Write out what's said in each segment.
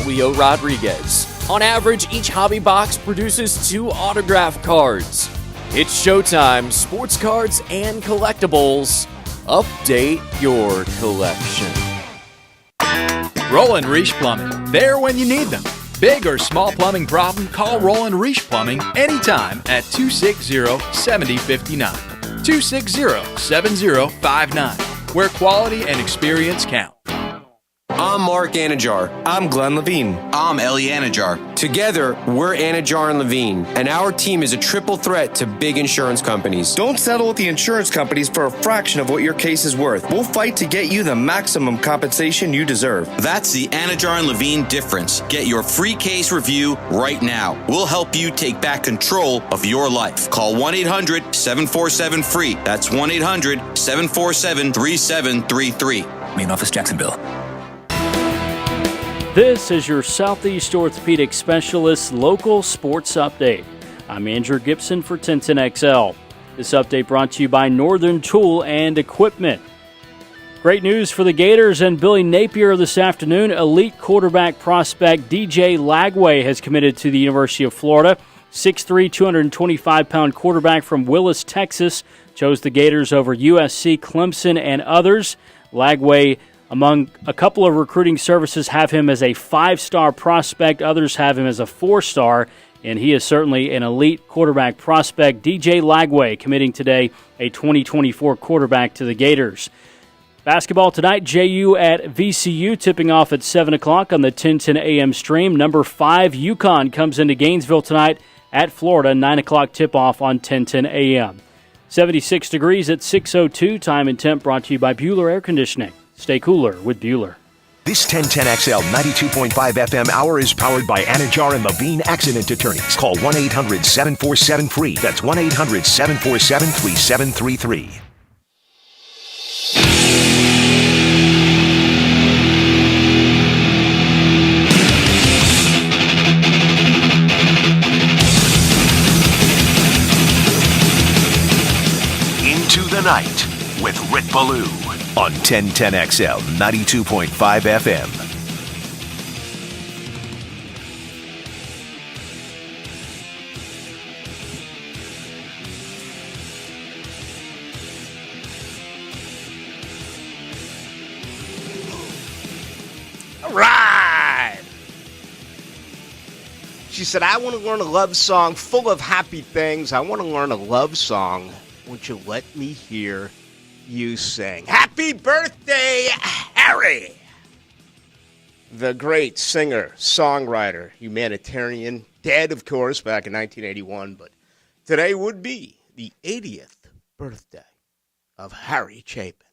Julio Rodriguez. On average, each hobby box produces 2 autograph cards. It's showtime, sports cards and collectibles. Update your collection. Roland Reich Plumbing, there when you need them. Big or small plumbing problem, call Roland Reich Plumbing anytime at 260-7059. 260-7059, where quality and experience count. I'm Mark Anajar. I'm Glenn Levine. I'm Ellie Anajar. Together, we're Anajar and Levine, and our team is a triple threat to big insurance companies. Don't settle with the insurance companies for a fraction of what your case is worth. We'll fight to get you the maximum compensation you deserve. That's the Anajar and Levine difference. Get your free case review right now. We'll help you take back control of your life. Call 1-800-747-FREE. That's 1-800-747-3733. Main office, Jacksonville. This is your Southeast Orthopedic Specialist Local Sports Update. I'm Andrew Gibson for 1010XL. This update brought to you by Northern Tool and Equipment. Great news for the Gators and Billy Napier this afternoon. Elite quarterback prospect DJ Lagway has committed to the University of Florida. 6'3", 225-pound quarterback from Willis, Texas, chose the Gators over USC, Clemson, and others. Lagway, among a couple of recruiting services, have him as a 5-star prospect. Others have him as a 4-star, and he is certainly an elite quarterback prospect. DJ Lagway committing today, a 2024 quarterback to the Gators. Basketball tonight, JU at VCU, tipping off at 7 o'clock on the 1010 a.m. stream. Number 5, UConn, comes into Gainesville tonight at Florida, 9 o'clock tip-off on 1010 a.m. 76 degrees at 6:02. Time and temp brought to you by Bueller Air Conditioning. Stay cooler with Bueller. This 1010XL 92.5 FM hour is powered by Anajar and Levine Accident Attorneys. Call 1-800-747-FREE. That's 1-800-747-3733. Into the Night with Rick Ballou on 1010XL 92.5 FM. All right. She said, I want to learn a love song full of happy things. I want to learn a love song. Won't you let me hear you sing? Happy birthday, Harry! The great singer, songwriter, humanitarian, dead, of course, back in 1981, but today would be the 80th birthday of Harry Chapin.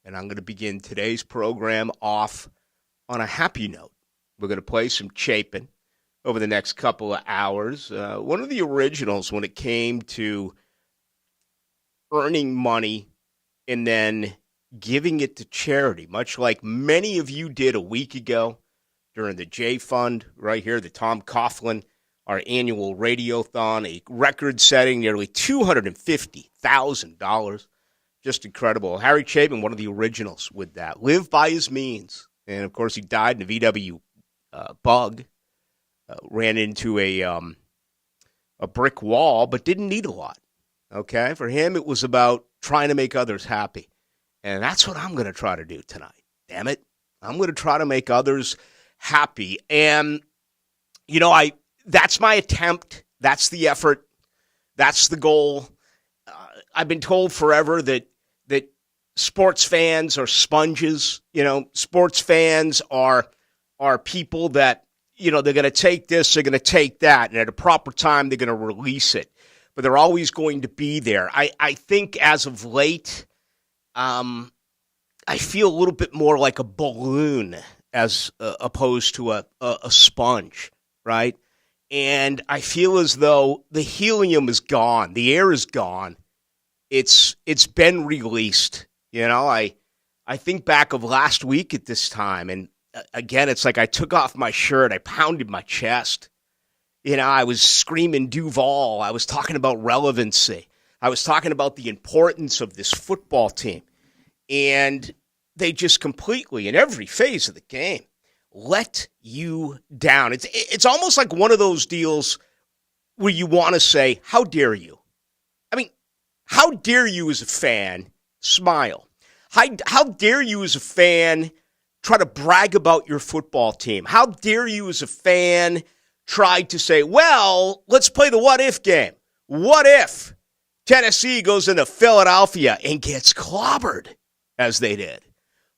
And I'm going to begin today's program off on a happy note. We're going to play some Chapin over the next couple of hours. One of the originals when it came to earning money and then giving it to charity, much like many of you did a week ago during the J Fund right here, the Tom Coughlin, our annual radiothon, a record-setting nearly $250,000. Just incredible. Harry Chapin, one of the originals with that. Lived by his means. And, of course, he died in a VW bug. Ran into a brick wall, but didn't need a lot. Okay? For him, it was about trying to make others happy. And that's what I'm going to try to do tonight. Damn it. I'm going to try to make others happy. And, you know, that's my attempt. That's the effort. That's the goal. I've been told forever that sports fans are sponges. You know, sports fans are people that, you know, they're going to take this, they're going to take that, and at a proper time, they're going to release it. But they're always going to be there. I think as of late, I feel a little bit more like a balloon as opposed to a sponge, right? And I feel as though the helium is gone. The air is gone. It's been released. You know, I think back of last week at this time, and again, it's like I took off my shirt. I pounded my chest. You know, I was screaming Duval. I was talking about relevancy. I was talking about the importance of this football team. And they just completely, in every phase of the game, let you down. It's almost like one of those deals where you want to say, how dare you? I mean, how dare you as a fan smile? How dare you as a fan try to brag about your football team? How dare you as a fan try to say, well, let's play the what-if game. What if Tennessee goes into Philadelphia and gets clobbered, as they did?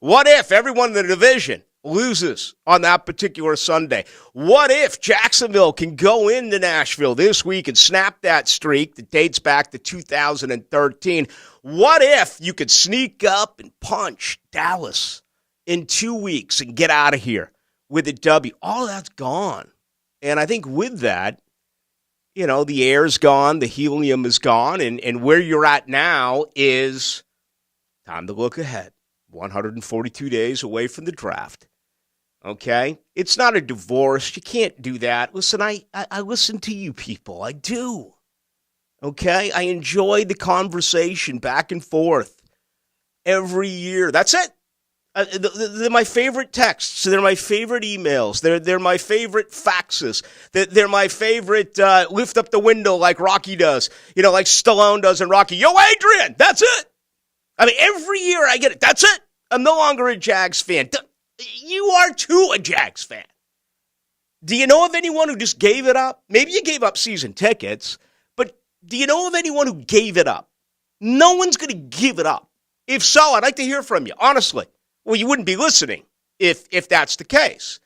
What if everyone in the division loses on that particular Sunday? What if Jacksonville can go into Nashville this week and snap that streak that dates back to 2013? What if you could sneak up and punch Dallas in 2 weeks and get out of here with a W? All that's gone. And I think with that, you know, the air's gone, the helium is gone, and where you're at now is time to look ahead. 142 days away from the draft. Okay? It's not a divorce. You can't do that. Listen, I listen to you people. I do. Okay? I enjoy the conversation back and forth every year. That's it. They're my favorite texts. They're my favorite emails. They're my favorite faxes. They're my favorite lift up the window like Rocky does. You know, like Stallone does in Rocky. Yo, Adrian, that's it. I mean, every year I get it. That's it. I'm no longer a Jags fan. You are too a Jags fan. Do you know of anyone who just gave it up? Maybe you gave up season tickets, but do you know of anyone who gave it up? No one's going to give it up. If so, I'd like to hear from you, honestly. Well, you wouldn't be listening if that's the case.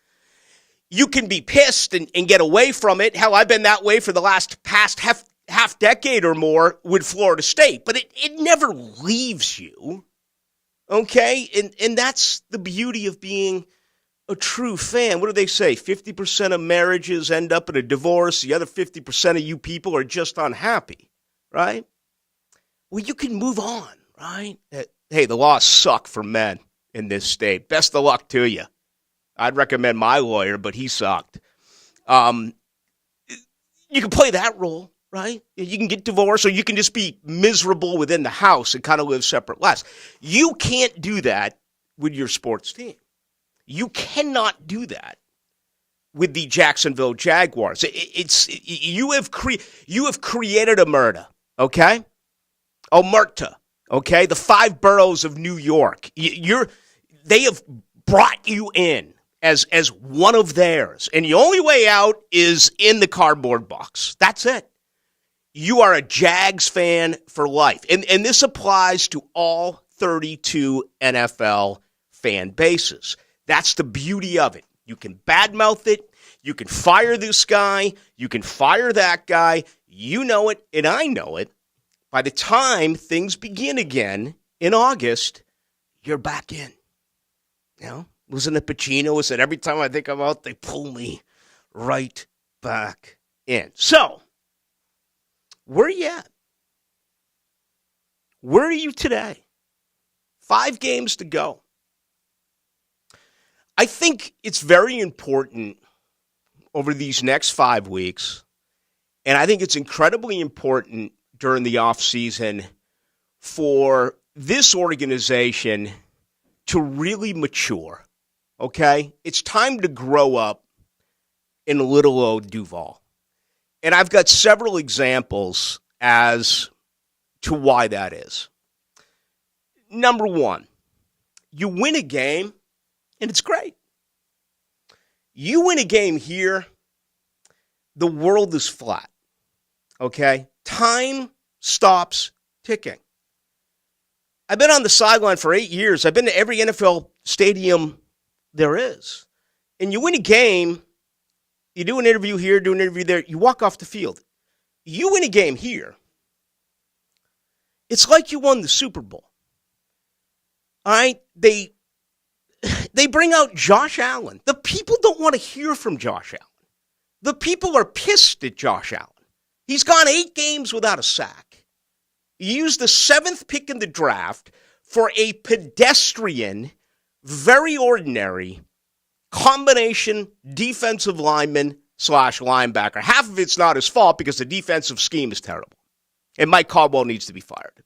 You can be pissed and get away from it. Hell, I've been that way for the past half decade or more with Florida State, but it never leaves you, okay? And that's the beauty of being a true fan. What do they say? 50% of marriages end up in a divorce. The other 50% of you people are just unhappy, right? Well, you can move on, right? Hey, the laws suck for men in this state. Best of luck to you. I'd recommend my lawyer, but he sucked. You can play that role, right? You can get divorced, or you can just be miserable within the house and kind of live separate lives. You can't do that with your sports team. You cannot do that with the Jacksonville Jaguars. You have created a murder, okay? Omerta, okay? The 5 boroughs of New York. They have brought you in as one of theirs, and the only way out is in the cardboard box. That's it. You are a Jags fan for life, and this applies to all 32 NFL fan bases. That's the beauty of it. You can badmouth it. You can fire this guy. You can fire that guy. You know it, and I know it. By the time things begin again in August, you're back in. You know, listen to Pacino. Said every time I think I'm out, they pull me right back in. So, where are you at? Where are you today? 5 games to go. I think it's very important over these next 5 weeks, and I think it's incredibly important during the offseason for this organization to really mature, okay? It's time to grow up in little old Duval. And I've got several examples as to why that is. Number one, you win a game, and it's great. You win a game here, the world is flat, okay? Time stops ticking. I've been on the sideline for 8 years. I've been to every NFL stadium there is. And you win a game, you do an interview here, do an interview there, you walk off the field. You win a game here, it's like you won the Super Bowl. All right? They bring out Josh Allen. The people don't want to hear from Josh Allen. The people are pissed at Josh Allen. He's gone 8 games without a sack. He used the 7th pick in the draft for a pedestrian, very ordinary combination defensive lineman / linebacker. Half of it's not his fault because the defensive scheme is terrible. And Mike Caldwell needs to be fired.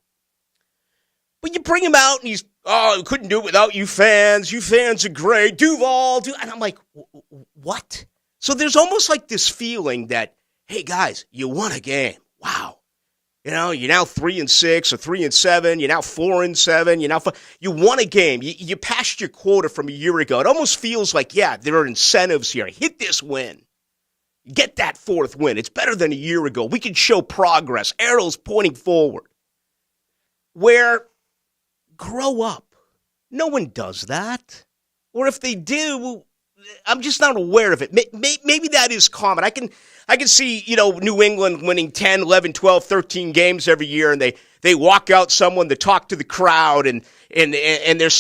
But you bring him out and he's oh, we couldn't do it without you fans. You fans are great. Duval. And I'm like, what? So there's almost like this feeling that, hey, guys, you won a game. Wow. You know, you're now 3-6 or 3-7. You're now 4-7. You won a game. You passed your quota from a year ago. It almost feels like, yeah, there are incentives here. Hit this win. Get that fourth win. It's better than a year ago. We can show progress. Arrows pointing forward. Where, grow up. No one does that. Or if they do, I'm just not aware of it. Maybe that is common. I can see, New England winning 10, 11, 12, 13 games every year, and they walk out someone to talk to the crowd, and they're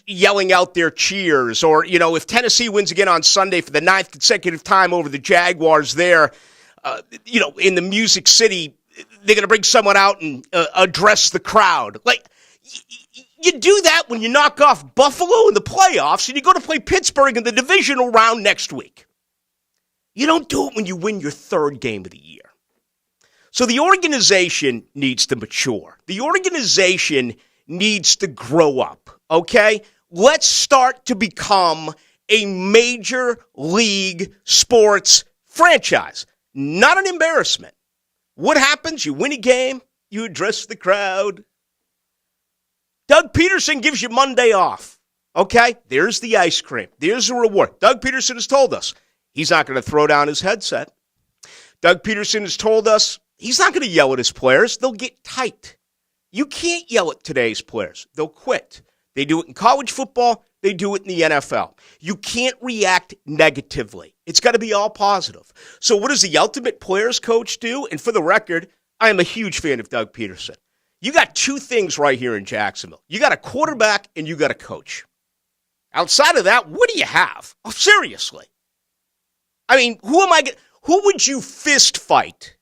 yelling out their cheers. Or, if Tennessee wins again on Sunday for the 9th consecutive time over the Jaguars there, in the Music City, they're going to bring someone out and address the crowd. Like, you do that when you knock off Buffalo in the playoffs and you go to play Pittsburgh in the divisional round next week. You don't do it when you win your third game of the year. So the organization needs to mature. The organization needs to grow up, okay? Let's start to become a major league sports franchise, not an embarrassment. What happens? You win a game, you address the crowd. Doug Peterson gives you Monday off, okay? There's the ice cream. There's the reward. Doug Peterson has told us he's not going to throw down his headset. Doug Peterson has told us he's not going to yell at his players. They'll get tight. You can't yell at today's players. They'll quit. They do it in college football. They do it in the NFL. You can't react negatively. It's got to be all positive. So what does the ultimate players coach do? And for the record, I am a huge fan of Doug Peterson. You got two things right here in Jacksonville. You got a quarterback and you got a coach. Outside of that, what do you have? Oh, seriously. I mean, who would you fist fight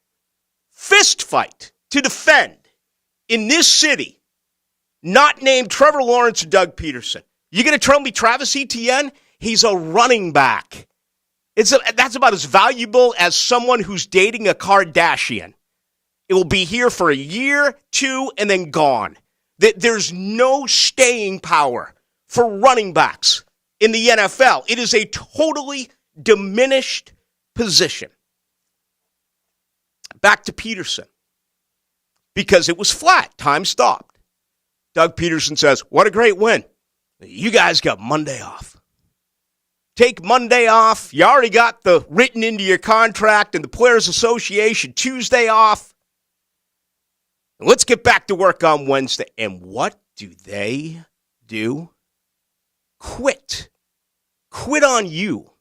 to defend in this city not named Trevor Lawrence or Doug Peterson? You going to tell me Travis Etienne? He's a running back. That's about as valuable as someone who's dating a Kardashian. It will be here for a year, 2, and then gone. There's no staying power for running backs in the NFL. It is a totally diminished position. Back to Peterson. Because it was flat. Time stopped. Doug Peterson says, what a great win. You guys got Monday off. Take Monday off. You already got the written into your contract and the Players Association Tuesday off. Let's get back to work on Wednesday. And what do they do? Quit. Quit on you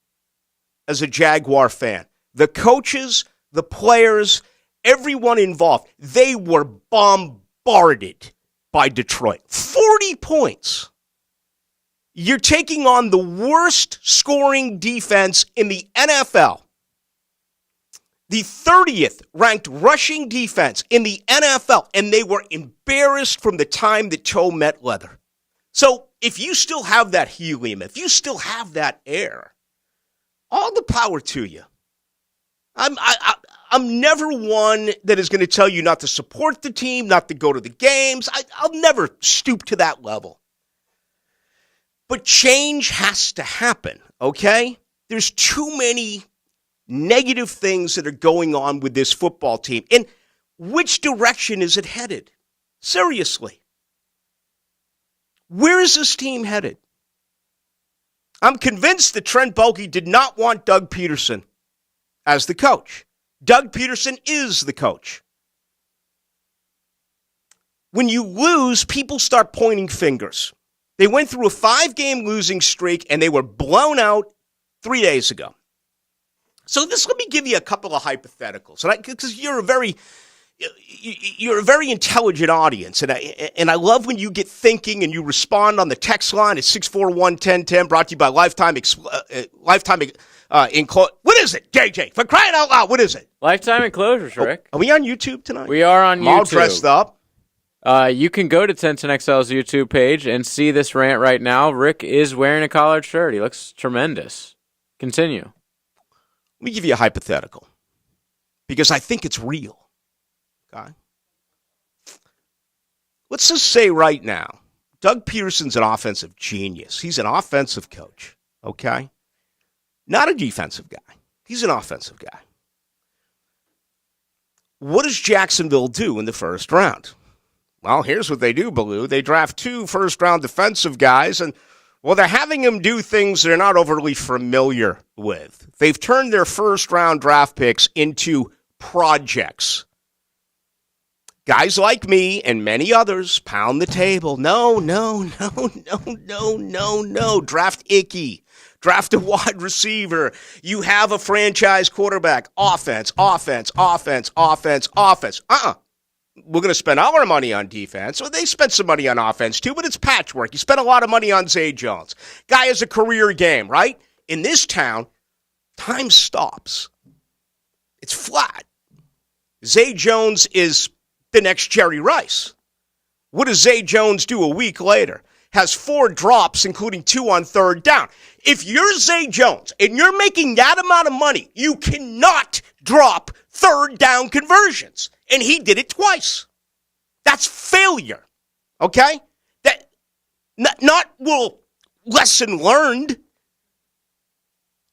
as a Jaguar fan. The coaches, the players, everyone involved, they were bombarded by Detroit. 40 points. You're taking on the worst scoring defense in the NFL. The 30th ranked rushing defense in the NFL, and they were embarrassed from the time that Toe met leather. So if you still have that helium, if you still have that air, all the power to you. I'm never one that is going to tell you not to support the team, not to go to the games. I'll never stoop to that level. But change has to happen, okay? There's too many negative things that are going on with this football team. And which direction is it headed? Seriously. Where is this team headed? I'm convinced that Trent Baalke did not want Doug Peterson as the coach. Doug Peterson is the coach. When you lose, people start pointing fingers. They went through a 5-game losing streak, and they were blown out 3 days ago. So let me give you a couple of hypotheticals, because you're a very intelligent audience, and I love when you get thinking and you respond on the text line at 641-1010, brought to you by Lifetime. What is it, JJ? For crying out loud, what is it? Lifetime Enclosures, Rick. Are we on YouTube tonight? We are on YouTube. I'm all dressed up. You can go to 1010XL's YouTube page and see this rant right now. Rick is wearing a collared shirt. He looks tremendous. Continue. Let me give you a hypothetical, because I think it's real. Okay? Let's just say right now, Doug Peterson's an offensive genius. He's an offensive coach, okay? Not a defensive guy. He's an offensive guy. What does Jacksonville do in the first round? Well, here's what they do, Ballou. They draft 2 first-round defensive guys, and, well, they're having them do things they're not overly familiar with. They've turned their first-round draft picks into projects. Guys like me and many others pound the table. No. Draft Icky. Draft a wide receiver. You have a franchise quarterback. Offense. We're going to spend all our money on defense. Well, they spent some money on offense too, but it's patchwork. You spent a lot of money on Zay Jones. Guy has a career game, right? In this town, time stops. It's flat. Zay Jones is the next Jerry Rice. What does Zay Jones do a week later? Has 4 drops, including 2 on third down. If you're Zay Jones and you're making that amount of money, you cannot drop third down conversions. And he did it twice. That's failure. Okay? That not will lesson learned.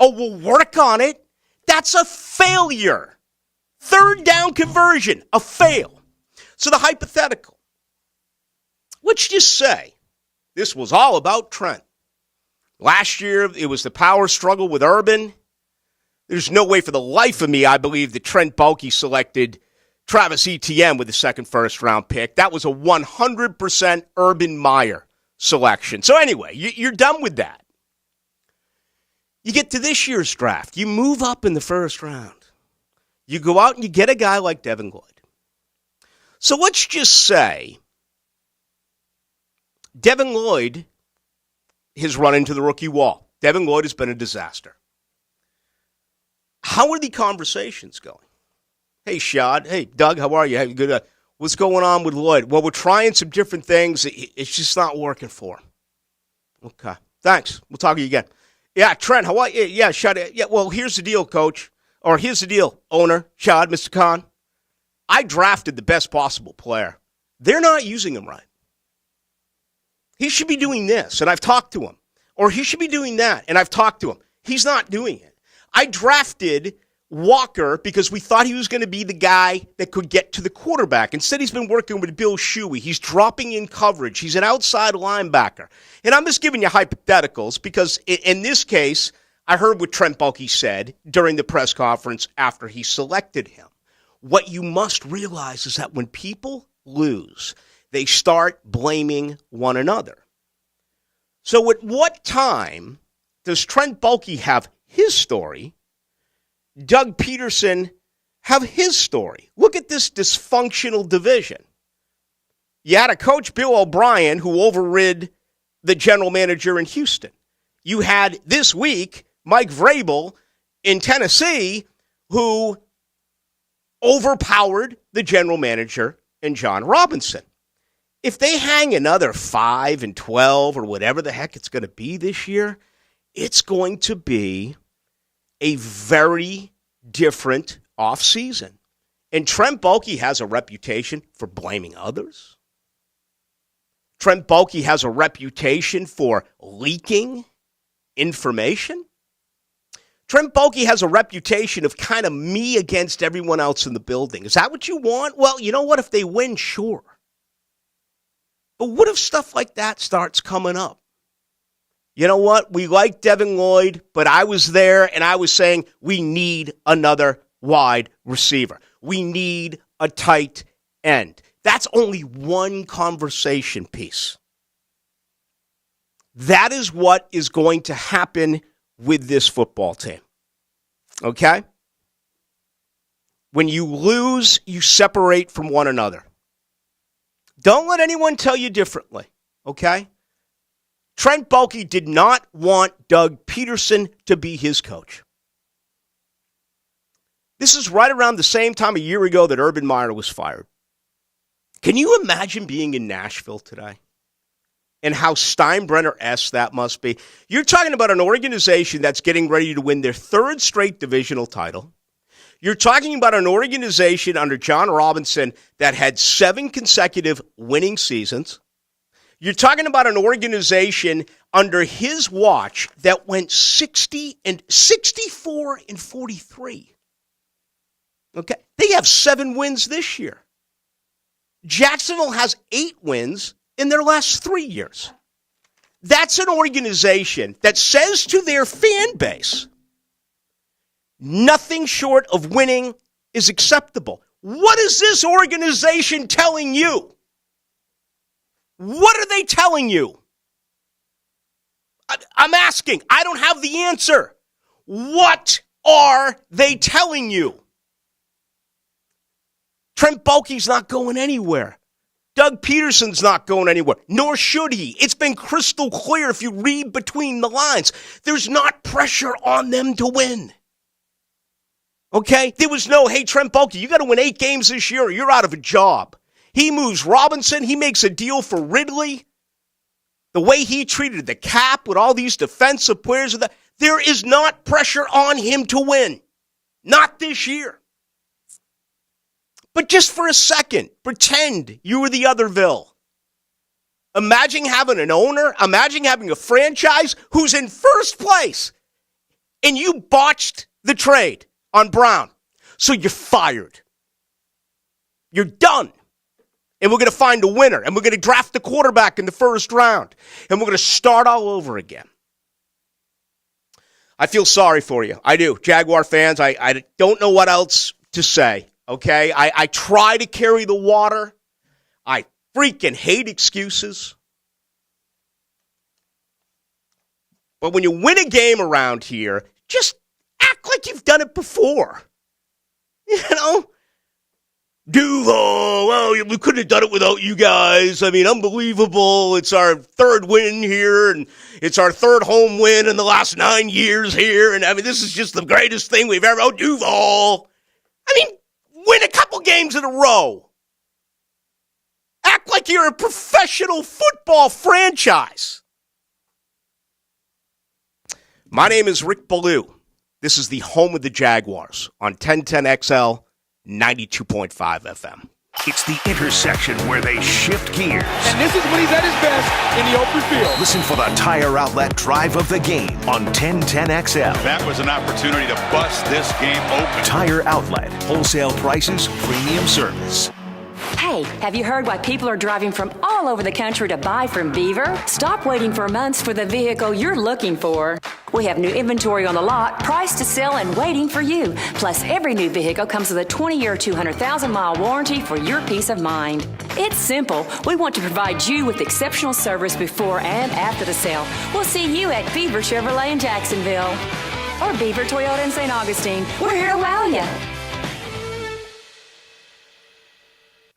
Oh, we'll work on it. That's a failure. Third down conversion, a fail. So the hypothetical. Let's just say this was all about Trent. Last year, it was the power struggle with Urban. There's no way for the life of me I believe that Trent Baalke selected Travis Etienne with the second first-round pick. That was a 100% Urban Meyer selection. So anyway, you're done with that. You get to this year's draft. You move up in the first round. You go out and you get a guy like Devin Lloyd. So let's just say Devin Lloyd has run into the rookie wall. Devin Lloyd has been a disaster. How are the conversations going? Hey, Shad. Hey, Doug, how are you? Hey, good. What's going on with Lloyd? Well, we're trying some different things. It's just not working for him. Okay. Thanks. We'll talk to you again. Yeah, Trent, how are you? Yeah, Shad. Yeah, well, here's the deal, coach. Or here's the deal, owner, Shad, Mr. Khan. I drafted the best possible player. They're not using him right. He should be doing this, and I've talked to him. Or he should be doing that, and I've talked to him. He's not doing it. I drafted Walker because we thought he was going to be the guy that could get to the quarterback. Instead, he's been working with Bill Shuey. He's dropping in coverage. He's an outside linebacker. And I'm just giving you hypotheticals because in this case, I heard what Trent Baalke said during the press conference after he selected him. What you must realize is that when people lose, they start blaming one another. So at what time does Trent Baalke have his story? Doug Peterson have his story? Look at this dysfunctional division. You had a coach, Bill O'Brien, who overrid the general manager in Houston. You had this week Mike Vrabel in Tennessee, who overpowered the general manager and John Robinson. If they hang another 5-12 or whatever the heck it's going to be this year, it's going to be a very different offseason. And Trent Baalke has a reputation for blaming others. Trent Baalke has a reputation for leaking information. Trent Baalke has a reputation of kind of me against everyone else in the building. Is that what you want? Well, you know what? If they win, sure. But what if stuff like that starts coming up? You know what? We like Devin Lloyd, but I was there and I was saying we need another wide receiver. We need a tight end. That's only one conversation piece. That is what is going to happen with this football team. Okay? When you lose, you separate from one another. Don't let anyone tell you differently. Okay? Trent Baalke did not want Doug Peterson to be his coach. This is right around the same time a year ago that Urban Meyer was fired. Can you imagine being in Nashville today? And how Steinbrenner-esque that must be. You're talking about an organization that's getting ready to win their third straight divisional title. You're talking about an organization under John Robinson that had 7 consecutive winning seasons. You're talking about an organization under his watch that went 64 and 43. Okay. They have 7 wins this year. Jacksonville has 8 wins in their last 3 years. That's an organization that says to their fan base, nothing short of winning is acceptable. What is this organization telling you? What are they telling you? I'm asking. I don't have the answer. What are they telling you? Trent Baalke's not going anywhere. Doug Peterson's not going anywhere, nor should he. It's been crystal clear if you read between the lines. There's not pressure on them to win. Okay? There was no, hey, Trent Baalke, you got to win 8 games this year or you're out of a job. He moves Robinson. He makes a deal for Ridley. The way he treated the cap with all these defensive players, there is not pressure on him to win. Not this year. But just for a second, pretend you were the otherville. Imagine having an owner, imagine having a franchise who's in first place, and you botched the trade on Brown. So you're fired. You're done. And we're going to find a winner, and we're going to draft a quarterback in the first round, and we're going to start all over again. I feel sorry for you. I do. Jaguar fans, I don't know what else to say. Okay, I try to carry the water. I freaking hate excuses. But when you win a game around here, just act like you've done it before. You know? Duval, well, we couldn't have done it without you guys. I mean, unbelievable. It's our 3rd win here, and it's our 3rd home win in the last 9 years here. And I mean, this is just the greatest thing we've ever. Oh, Duval. I mean, win a couple games in a row. Act like you're a professional football franchise. My name is Rick Ballou. This is the home of the Jaguars on 1010XL, 92.5 FM. It's the intersection where they shift gears. And this is when he's at his best in the open field. Listen for the Tire Outlet Drive of the Game on 1010XL. That was an opportunity to bust this game open. Tire Outlet. Wholesale prices, premium service. Hey, have you heard why people are driving from all over the country to buy from Beaver? Stop waiting for months for the vehicle you're looking for. We have new inventory on the lot, priced to sell and waiting for you. Plus, every new vehicle comes with a 20-year, 200,000-mile warranty for your peace of mind. It's simple. We want to provide you with exceptional service before and after the sale. We'll see you at Beaver Chevrolet in Jacksonville. Or Beaver Toyota in St. Augustine. We're here to wow you.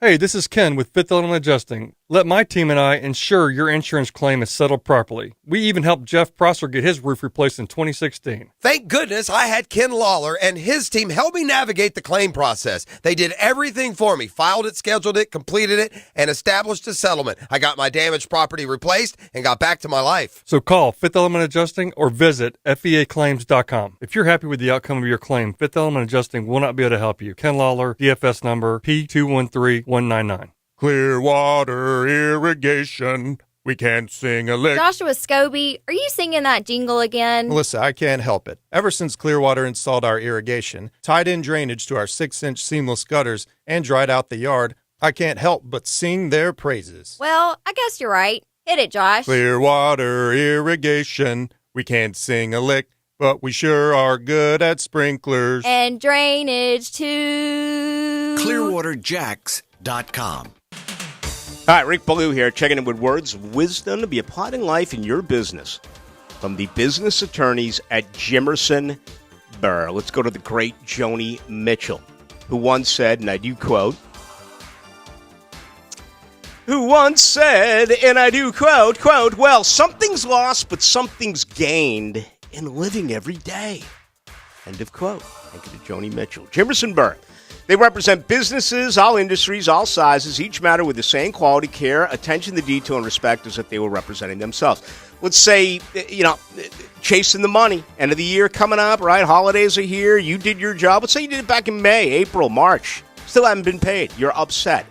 Hey, this is Ken with Fifth Element Adjusting. Let my team and I ensure your insurance claim is settled properly. We even helped Jeff Prosser get his roof replaced in 2016. Thank goodness I had Ken Lawler and his team help me navigate the claim process. They did everything for me, filed it, scheduled it, completed it, and established a settlement. I got my damaged property replaced and got back to my life. So call Fifth Element Adjusting or visit feaclaims.com. If you're happy with the outcome of your claim, Fifth Element Adjusting will not be able to help you. Ken Lawler, DFS number P213199. Clearwater Irrigation. We can't sing a lick. Joshua Scobie, are you singing that jingle again? Melissa, I can't help it. Ever since Clearwater installed our irrigation, tied in drainage to our 6-inch seamless gutters, and dried out the yard, I can't help but sing their praises. Well, I guess you're right. Hit it, Josh. Clearwater Irrigation. We can't sing a lick, but we sure are good at sprinklers. And drainage, too. ClearwaterJacks.com. All right, Rick Ballou here, checking in with words of wisdom to be applied in life in your business from the business attorneys at Jimerson Burr. Let's go to the great Joni Mitchell, who once said, and I do quote, well, something's lost, but something's gained in living every day. End of quote. Thank you to Joni Mitchell. Jimerson Burr. They represent businesses, all industries, all sizes, each matter with the same quality, care, attention to detail, and respect as if they were representing themselves. Let's say, chasing the money, end of the year coming up, right? Holidays are here. You did your job. Let's say you did it back in May, April, March. Still haven't been paid. You're upset.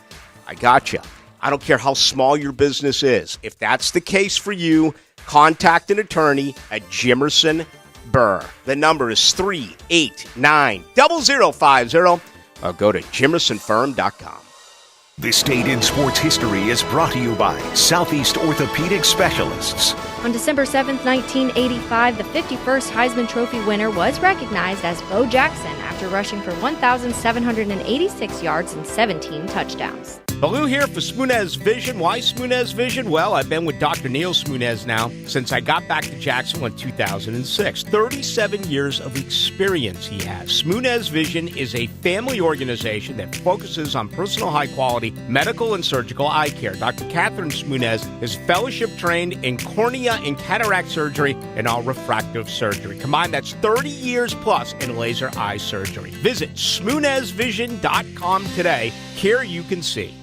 I got you. I don't care how small your business is. If that's the case for you, contact an attorney at Jimerson Burr. The number is 389-0050. Or go to jimersonfirm.com. This date in sports history is brought to you by Southeast Orthopedic Specialists. On December 7th, 1985, the 51st Heisman Trophy winner was recognized as Bo Jackson after rushing for 1,786 yards and 17 touchdowns. Ballou here for Smunez Vision. Why Smunez Vision? Well, I've been with Dr. Neil Smunez now since I got back to Jacksonville in 2006. 37 years of experience he has. Smunez Vision is a family organization that focuses on personal high-quality medical and surgical eye care. Dr. Catherine Smunez is fellowship-trained in cornea and cataract surgery and all refractive surgery. Combined, that's 30 years plus in laser eye surgery. Visit SmunezVision.com today. Care you can see.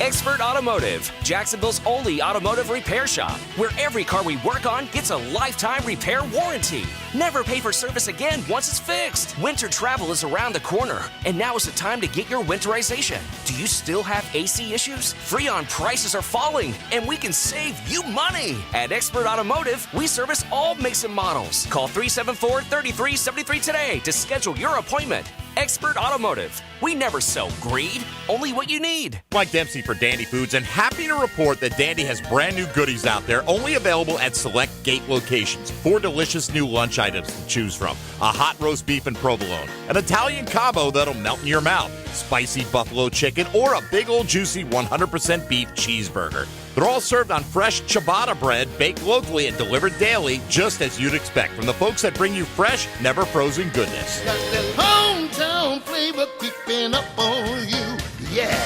Expert Automotive, Jacksonville's only automotive repair shop, where every car we work on gets a lifetime repair warranty. Never pay for service again once it's fixed. Winter travel is around the corner, and now is the time to get your winterization. Do you still have AC issues? Freon prices are falling, and we can save you money. At Expert Automotive, we service all makes and models. Call 374-3373 today to schedule your appointment. Expert Automotive. We never sell greed, only what you need. Mike Dempsey for Dandy Foods, and happy to report that Dandy has brand new goodies out there, only available at select gate locations. 4 delicious new lunch items to choose from. A hot roast beef and provolone, an Italian Cabo that'll melt in your mouth, spicy buffalo chicken, or a big old juicy 100% beef cheeseburger. They're all served on fresh ciabatta bread, baked locally and delivered daily, just as you'd expect from the folks that bring you fresh, never frozen goodness. Got that hometown flavor creeping up on you, yeah.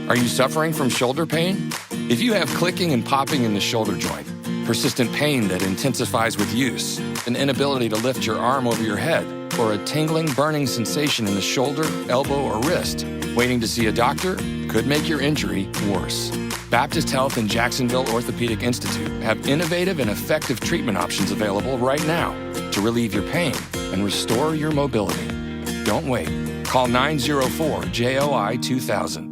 Are you suffering from shoulder pain? If you have clicking and popping in the shoulder joint, persistent pain that intensifies with use, an inability to lift your arm over your head, or a tingling, burning sensation in the shoulder, elbow, or wrist, waiting to see a doctor could make your injury worse. Baptist Health and Jacksonville Orthopedic Institute have innovative and effective treatment options available right now to relieve your pain and restore your mobility. Don't wait. Call 904-JOI-2000.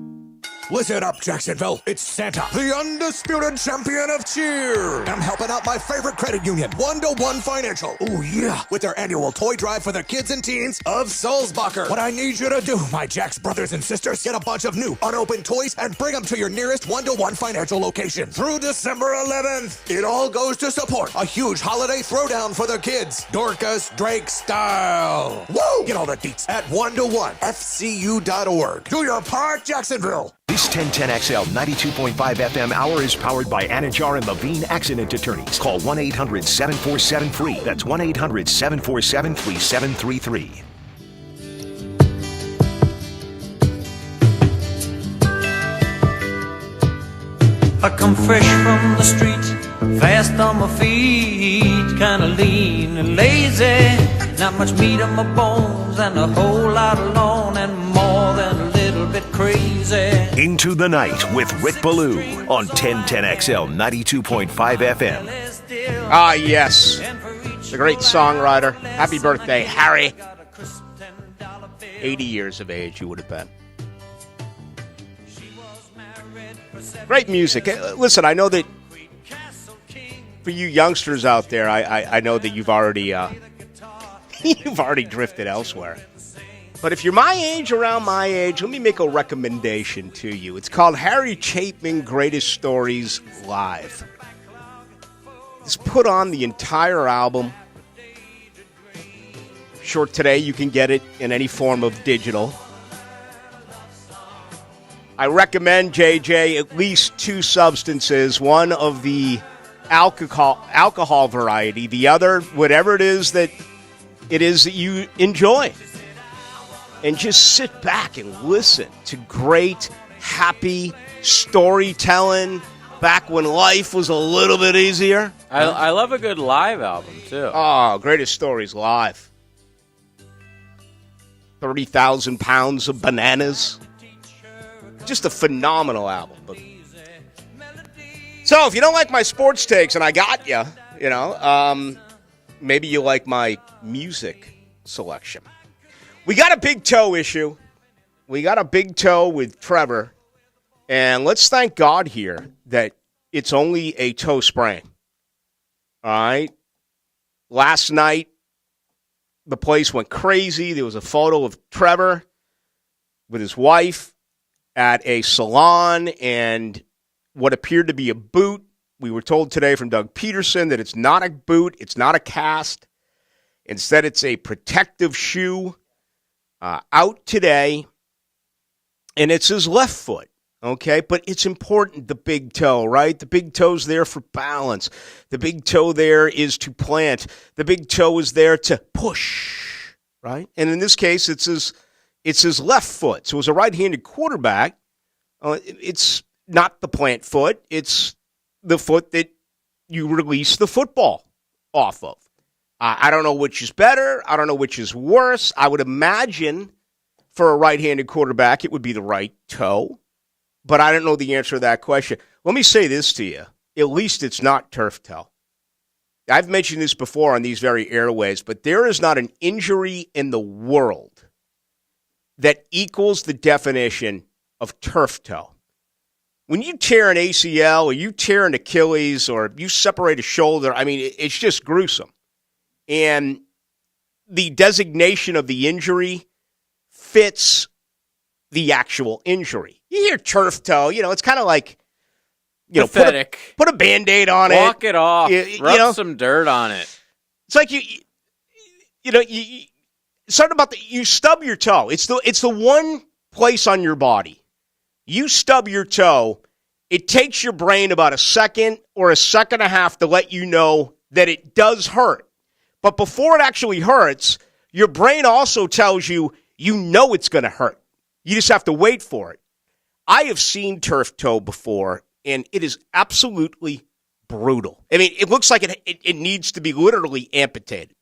Listen up, Jacksonville. It's Santa, the undisputed champion of cheer. And I'm helping out my favorite credit union, 1-to-1 Financial. Oh, yeah. With their annual toy drive for the kids and teens of Sulzbacher. What I need you to do, my Jax brothers and sisters, get a bunch of new, unopened toys and bring them to your nearest 1-to-1 Financial location. Through December 11th, it all goes to support a huge holiday throwdown for the kids. Dorcas Drake style. Woo! Get all the deets at 1-to-1FCU.org. Do your part, Jacksonville. This 1010XL 92.5 FM hour is powered by Anajar and Levine Accident Attorneys. Call 1-800-747-FREE. That's 1-800-747-3733. I come fresh from the street, fast on my feet, kinda lean and lazy. Not much meat on my bones and a whole lot alone and more than a little bit crazy. Into the Night with Rick Ballou on 1010XL 92.5 FM. Ah, yes. The great songwriter. Happy birthday, Harry. 80 years of age, you would have been. Great music. Listen, I know that for you youngsters out there, I know that you've already you've already drifted elsewhere. But if you're my age, around my age, let me make a recommendation to you. It's called Harry Chapin Greatest Stories Live. Just put on the entire album. Sure, today you can get it in any form of digital. I recommend, JJ, at least 2 substances. One of the alcohol variety. The other, whatever it is that you enjoy. And just sit back and listen to great, happy storytelling back when life was a little bit easier. I love a good live album, too. Oh, Greatest Stories Live. 30,000 pounds of bananas. Just a phenomenal album. So, if you don't like my sports takes, and I got you, maybe you like my music selection. We got a big toe issue. We got a big toe with Trevor. And let's thank God here that it's only a toe sprain. All right? Last night, the place went crazy. There was a photo of Trevor with his wife at a salon and what appeared to be a boot. We were told today from Doug Peterson that it's not a boot. It's not a cast. Instead, it's a protective shoe out today. And it's his left foot. Okay, but it's important, the big toe, right? The big toe's there for balance. The big toe there is to plant. The big toe is there to push, right? And in this case, it's his left foot. So as a right-handed quarterback, it's not the plant foot. It's the foot that you release the football off of. I don't know which is better. I don't know which is worse. I would imagine for a right-handed quarterback, it would be the right toe. But I don't know the answer to that question. Let me say this to you. At least it's not turf toe. I've mentioned this before on these very airways, but there is not an injury in the world that equals the definition of turf toe. When you tear an ACL or you tear an Achilles or you separate a shoulder, I mean, it's just gruesome. And the designation of the injury fits the actual injury. You hear turf toe, it's kind of like, pathetic. Put a Band-Aid on it. Walk it off. Rub some dirt on it. It's like something about you stub your toe. It's the one place on your body. You stub your toe, it takes your brain about a second or a second and a half to let you know that it does hurt. But before it actually hurts, your brain also tells you it's going to hurt. You just have to wait for it. I have seen turf toe before, and it is absolutely brutal. I mean, it looks like it needs to be literally amputated.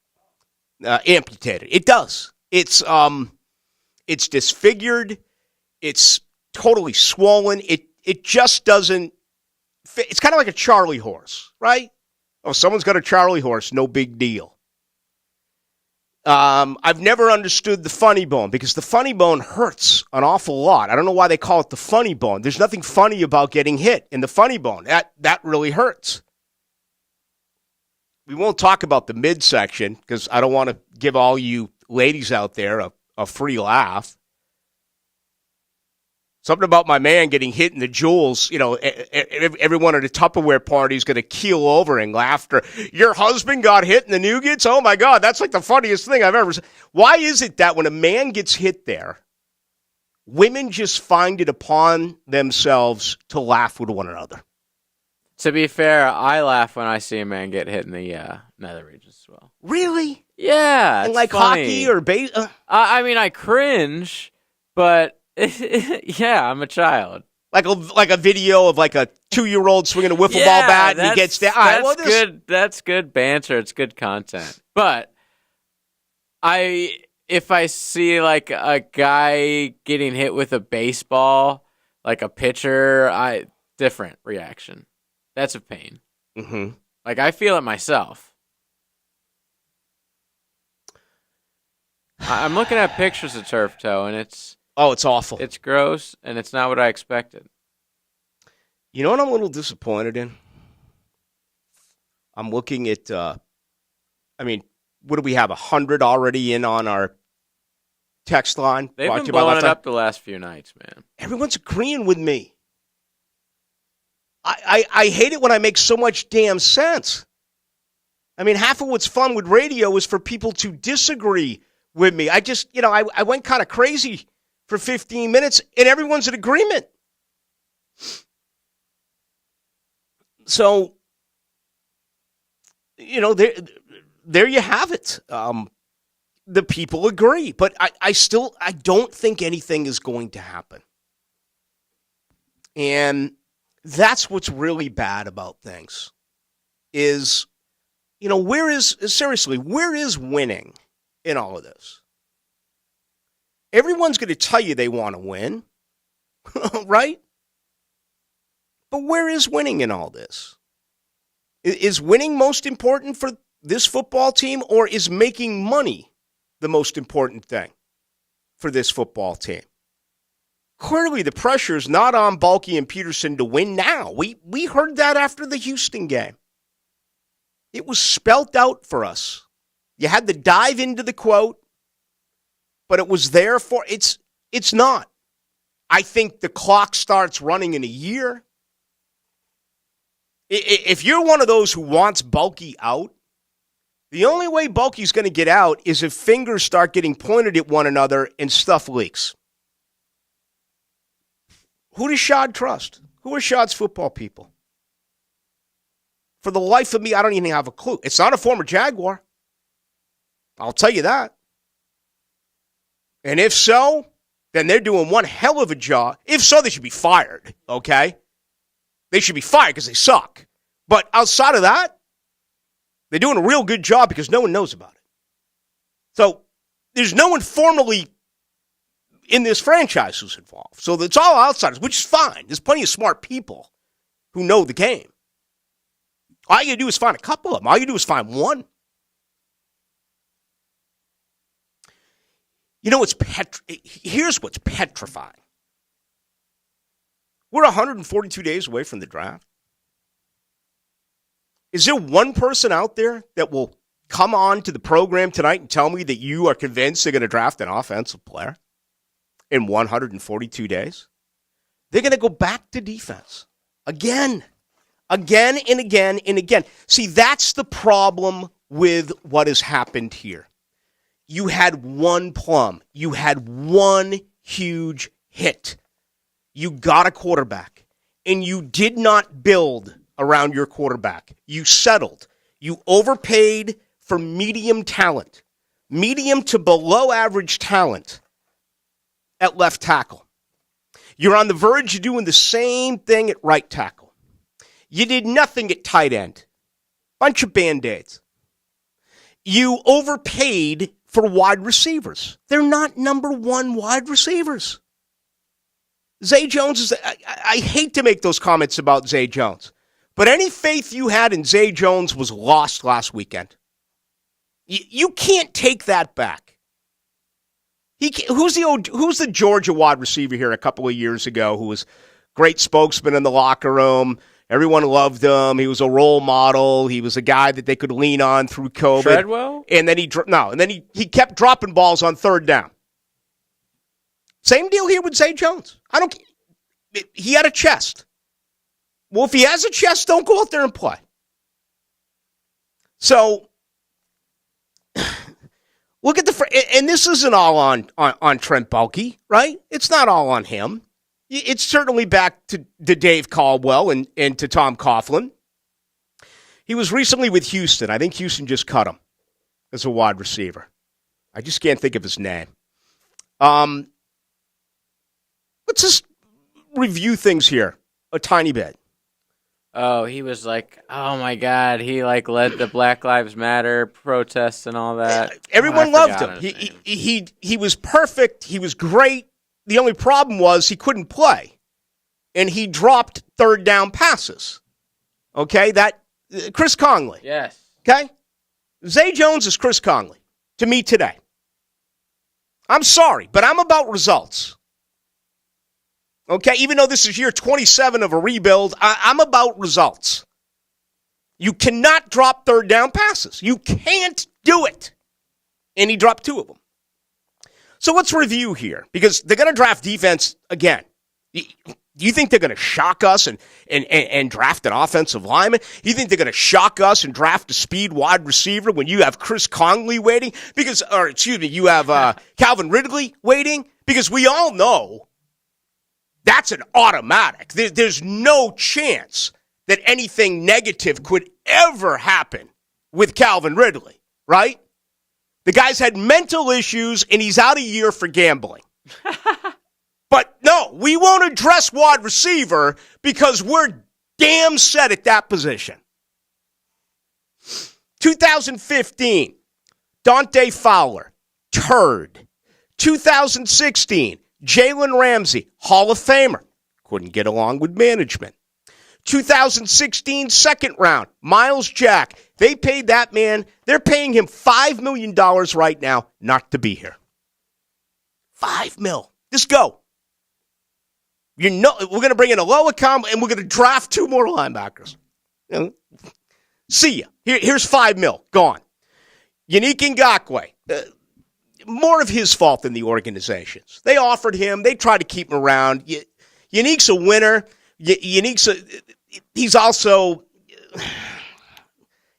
It does. It's disfigured. It's totally swollen. It just doesn't fit. It's kind of like a Charlie horse, right? Oh, someone's got a Charlie horse. No big deal. I've never understood the funny bone because the funny bone hurts an awful lot. I don't know why they call it the funny bone. There's nothing funny about getting hit in the funny bone. That really hurts. We won't talk about the midsection because I don't want to give all you ladies out there a free laugh. Something about my man getting hit in the jewels, everyone at a Tupperware party is going to keel over in laughter. Your husband got hit in the nougats? Oh, my God, that's like the funniest thing I've ever seen. Why is it that when a man gets hit there, women just find it upon themselves to laugh with one another? To be fair, I laugh when I see a man get hit in the nether regions as well. Really? Yeah, and like funny. Hockey or baseball? I mean, I cringe, but... yeah, I'm a child. Like a video of like a 2-year-old swinging a wiffle ball bat and he gets down. Good. That's good banter. It's good content. But if I see like a guy getting hit with a baseball, like a pitcher, different reaction. That's a pain. Mm-hmm. Like I feel it myself. I'm looking at pictures of turf toe, and it's awful. It's gross, and it's not what I expected. You know what I'm a little disappointed in? I'm looking at, what do we have, 100 already in on our text line? They've been blowing it up the last few nights, man. Everyone's agreeing with me. I hate it when I make so much damn sense. I mean, half of what's fun with radio is for people to disagree with me. I just, I went kind of crazy for 15 minutes, and everyone's in agreement. So, there you have it. The people agree, but I don't think anything is going to happen. And that's what's really bad about things is, where is winning in all of this? Everyone's going to tell you they want to win, right? But where is winning in all this? Is winning most important for this football team, or is making money the most important thing for this football team? clearly the pressure is not on Balky and Peterson to win now. We heard that after the Houston game. It was spelt out for us. You had to dive into the quote, but it was there for it's not. I think the clock starts running in a year. If you're one of those who wants Bulky out, the only way Bulky's going to get out is if fingers start getting pointed at one another and stuff leaks. Who does Shad trust? Who are Shad's football people? For the life of me, I don't even have a clue. It's not a former Jaguar. I'll tell you that. And if so, then they're doing one hell of a job. If so, they should be fired, okay? They should be fired because they suck. But outside of that, they're doing a real good job because no one knows about it. So there's no one formally in this franchise who's involved. So it's all outsiders, which is fine. There's plenty of smart people who know the game. All you got to do is find a couple of them. All you do is find one. You know, here's what's petrifying. We're 142 days away from the draft. Is there one person out there that will come on to the program tonight and tell me that you are convinced they're going to draft an offensive player in 142 days? They're going to go back to defense again and again and again. See, that's the problem with what has happened here. You had one plum. You had one huge hit. You got a quarterback, and you did not build around your quarterback. You settled. You overpaid for medium talent, medium to below average talent at left tackle. You're on the verge of doing the same thing at right tackle. You did nothing at tight end. Bunch of Band-Aids. You overpaid for wide receivers. They're not number one wide receivers. Zay Jones is, I hate to make those comments about Zay Jones, but any faith you had in Zay Jones was lost last weekend. You can't take that back. Who's the Georgia wide receiver here a couple of years ago who was great spokesman in the locker room? Everyone loved him. He was a role model. He was a guy that they could lean on through COVID. Treadwell? And then he kept dropping balls on third down. Same deal here with Zay Jones. He had a chest. Well, if he has a chest, don't go out there and play. So, look at and this isn't all on Trent Baalke, right? It's not all on him. It's certainly back to Dave Caldwell and to Tom Coughlin. He was recently with Houston. I think Houston just cut him as a wide receiver. I just can't think of his name. Let's just review things here a tiny bit. Oh, he was like, oh my God, he led the Black Lives Matter protests and all that. Everyone loved him. He was perfect. He was great. The only problem was he couldn't play, and he dropped third down passes. Okay, Chris Conley. Yes. Okay, Zay Jones is Chris Conley to me today. I'm sorry, but I'm about results. Okay, even though this is year 27 of a rebuild, I'm about results. You cannot drop third down passes. You can't do it. And he dropped two of them. So let's review here, because they're going to draft defense again. Do you think they're going to shock us and draft an offensive lineman? You think they're going to shock us and draft a speed wide receiver when you have Chris Conley waiting? You have Calvin Ridley waiting? Because we all know that's an automatic. There's no chance that anything negative could ever happen with Calvin Ridley, right? The guy's had mental issues, and he's out a year for gambling. But no, we won't address wide receiver because we're damn set at that position. 2015, Dante Fowler, turd. 2016, Jalen Ramsey, Hall of Famer. Couldn't get along with management. 2016 second round, Miles Jack. They paid that man, they're paying him $5 million right now not to be here. $5 million. Just go. We're going to bring in a lower comp, and we're going to draft 2 more linebackers. See ya. Here's $5 million. Gone. Yannick Ngakoue. More of his fault than the organization's. They offered him. They tried to keep him around. Yannick's a winner. He's also...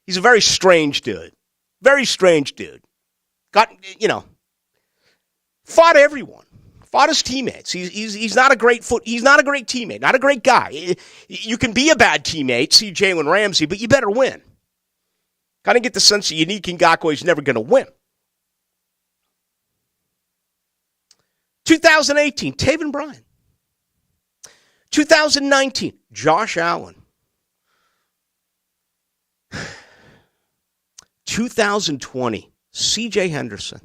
He's a very strange dude. Very strange dude. Fought everyone. Fought his teammates. He's not a great he's not a great teammate. Not a great guy. You can be a bad teammate, see Jalen Ramsey, but you better win. Kind of get the sense that Yannick Ngakoue is never going to win. 2018, Taven Bryan. 2019, Josh Allen. 2020, C.J. Henderson.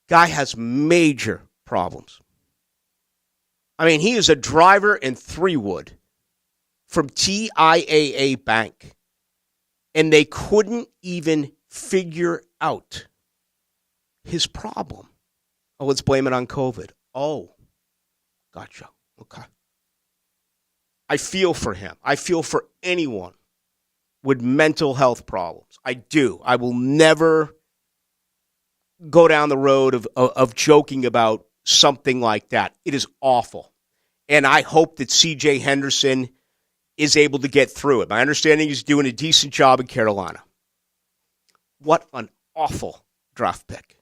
Guy has major problems. I mean, he is a driver in 3-wood from TIAA Bank. And they couldn't even figure out his problem. Oh, let's blame it on COVID. Oh, gotcha. Okay. I feel for him. I feel for anyone with mental health problems. I do. I will never go down the road of joking about something like that. It is awful. And I hope that C.J. Henderson is able to get through it. My understanding is he's doing a decent job in Carolina. What an awful draft pick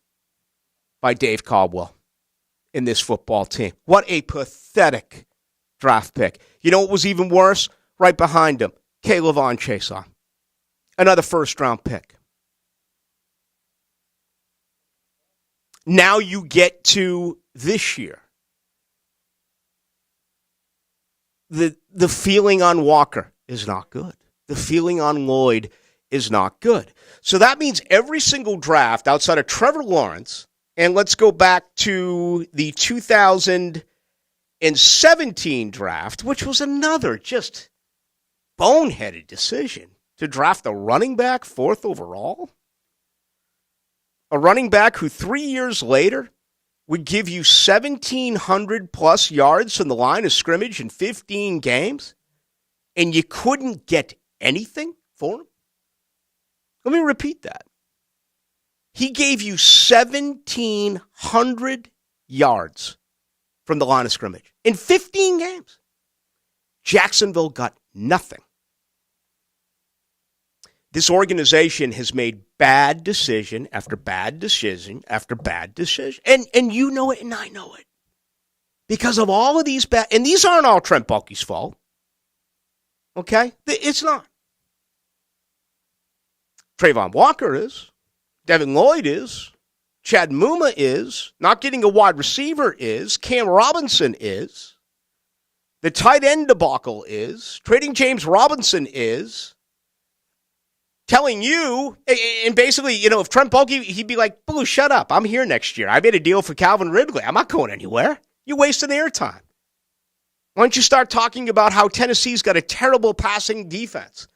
by Dave Caldwell in this football team. What a pathetic draft pick. You know what was even worse? Right behind him, K'Lavon Chaisson. Another first-round pick. Now you get to this year. The feeling on Walker is not good. The feeling on Lloyd is not good. So that means every single draft outside of Trevor Lawrence, and let's go back to the 2017 draft, which was another just boneheaded decision to draft a running back 4th overall. A running back who 3 years later would give you 1,700 plus yards from the line of scrimmage in 15 games, and you couldn't get anything for him? Let me repeat that. He gave you 1,700 yards from the line of scrimmage in 15 games. Jacksonville got nothing. This organization has made bad decision after bad decision after bad decision. And you know it and I know it. Because of all of these bad... And these aren't all Trent Baalke's fault. Okay? It's not. Trayvon Walker is. Devin Lloyd is. Chad Muma is. Not getting a wide receiver is. Cam Robinson is. The tight end debacle is. Trading James Robinson is. Telling you, and basically, if Trent Baalke, he'd be like, Ballou, shut up. I'm here next year. I made a deal for Calvin Ridley. I'm not going anywhere. You're wasting airtime. Why don't you start talking about how Tennessee's got a terrible passing defense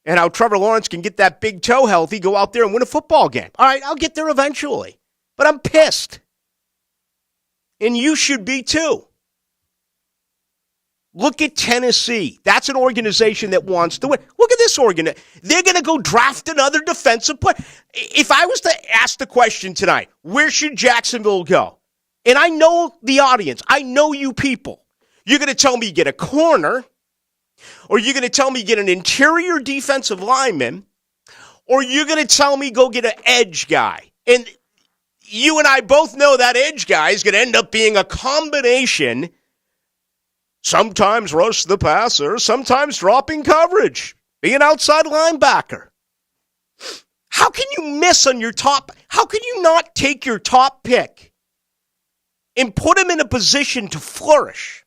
and how Trevor Lawrence can get that big toe healthy, go out there and win a football game. All right, I'll get there eventually. But I'm pissed. And you should be too. Look at Tennessee. That's an organization that wants to win. Look at this organization. They're going to go draft another defensive player. If I was to ask the question tonight, where should Jacksonville go? And I know the audience. I know you people. You're going to tell me get a corner, or you're going to tell me get an interior defensive lineman, or you're going to tell me go get an edge guy. And you and I both know that edge guy is going to end up being a combination. Sometimes rush the passer, sometimes dropping coverage, be an outside linebacker. How can you miss on your top? How can you not take your top pick and put him in a position to flourish?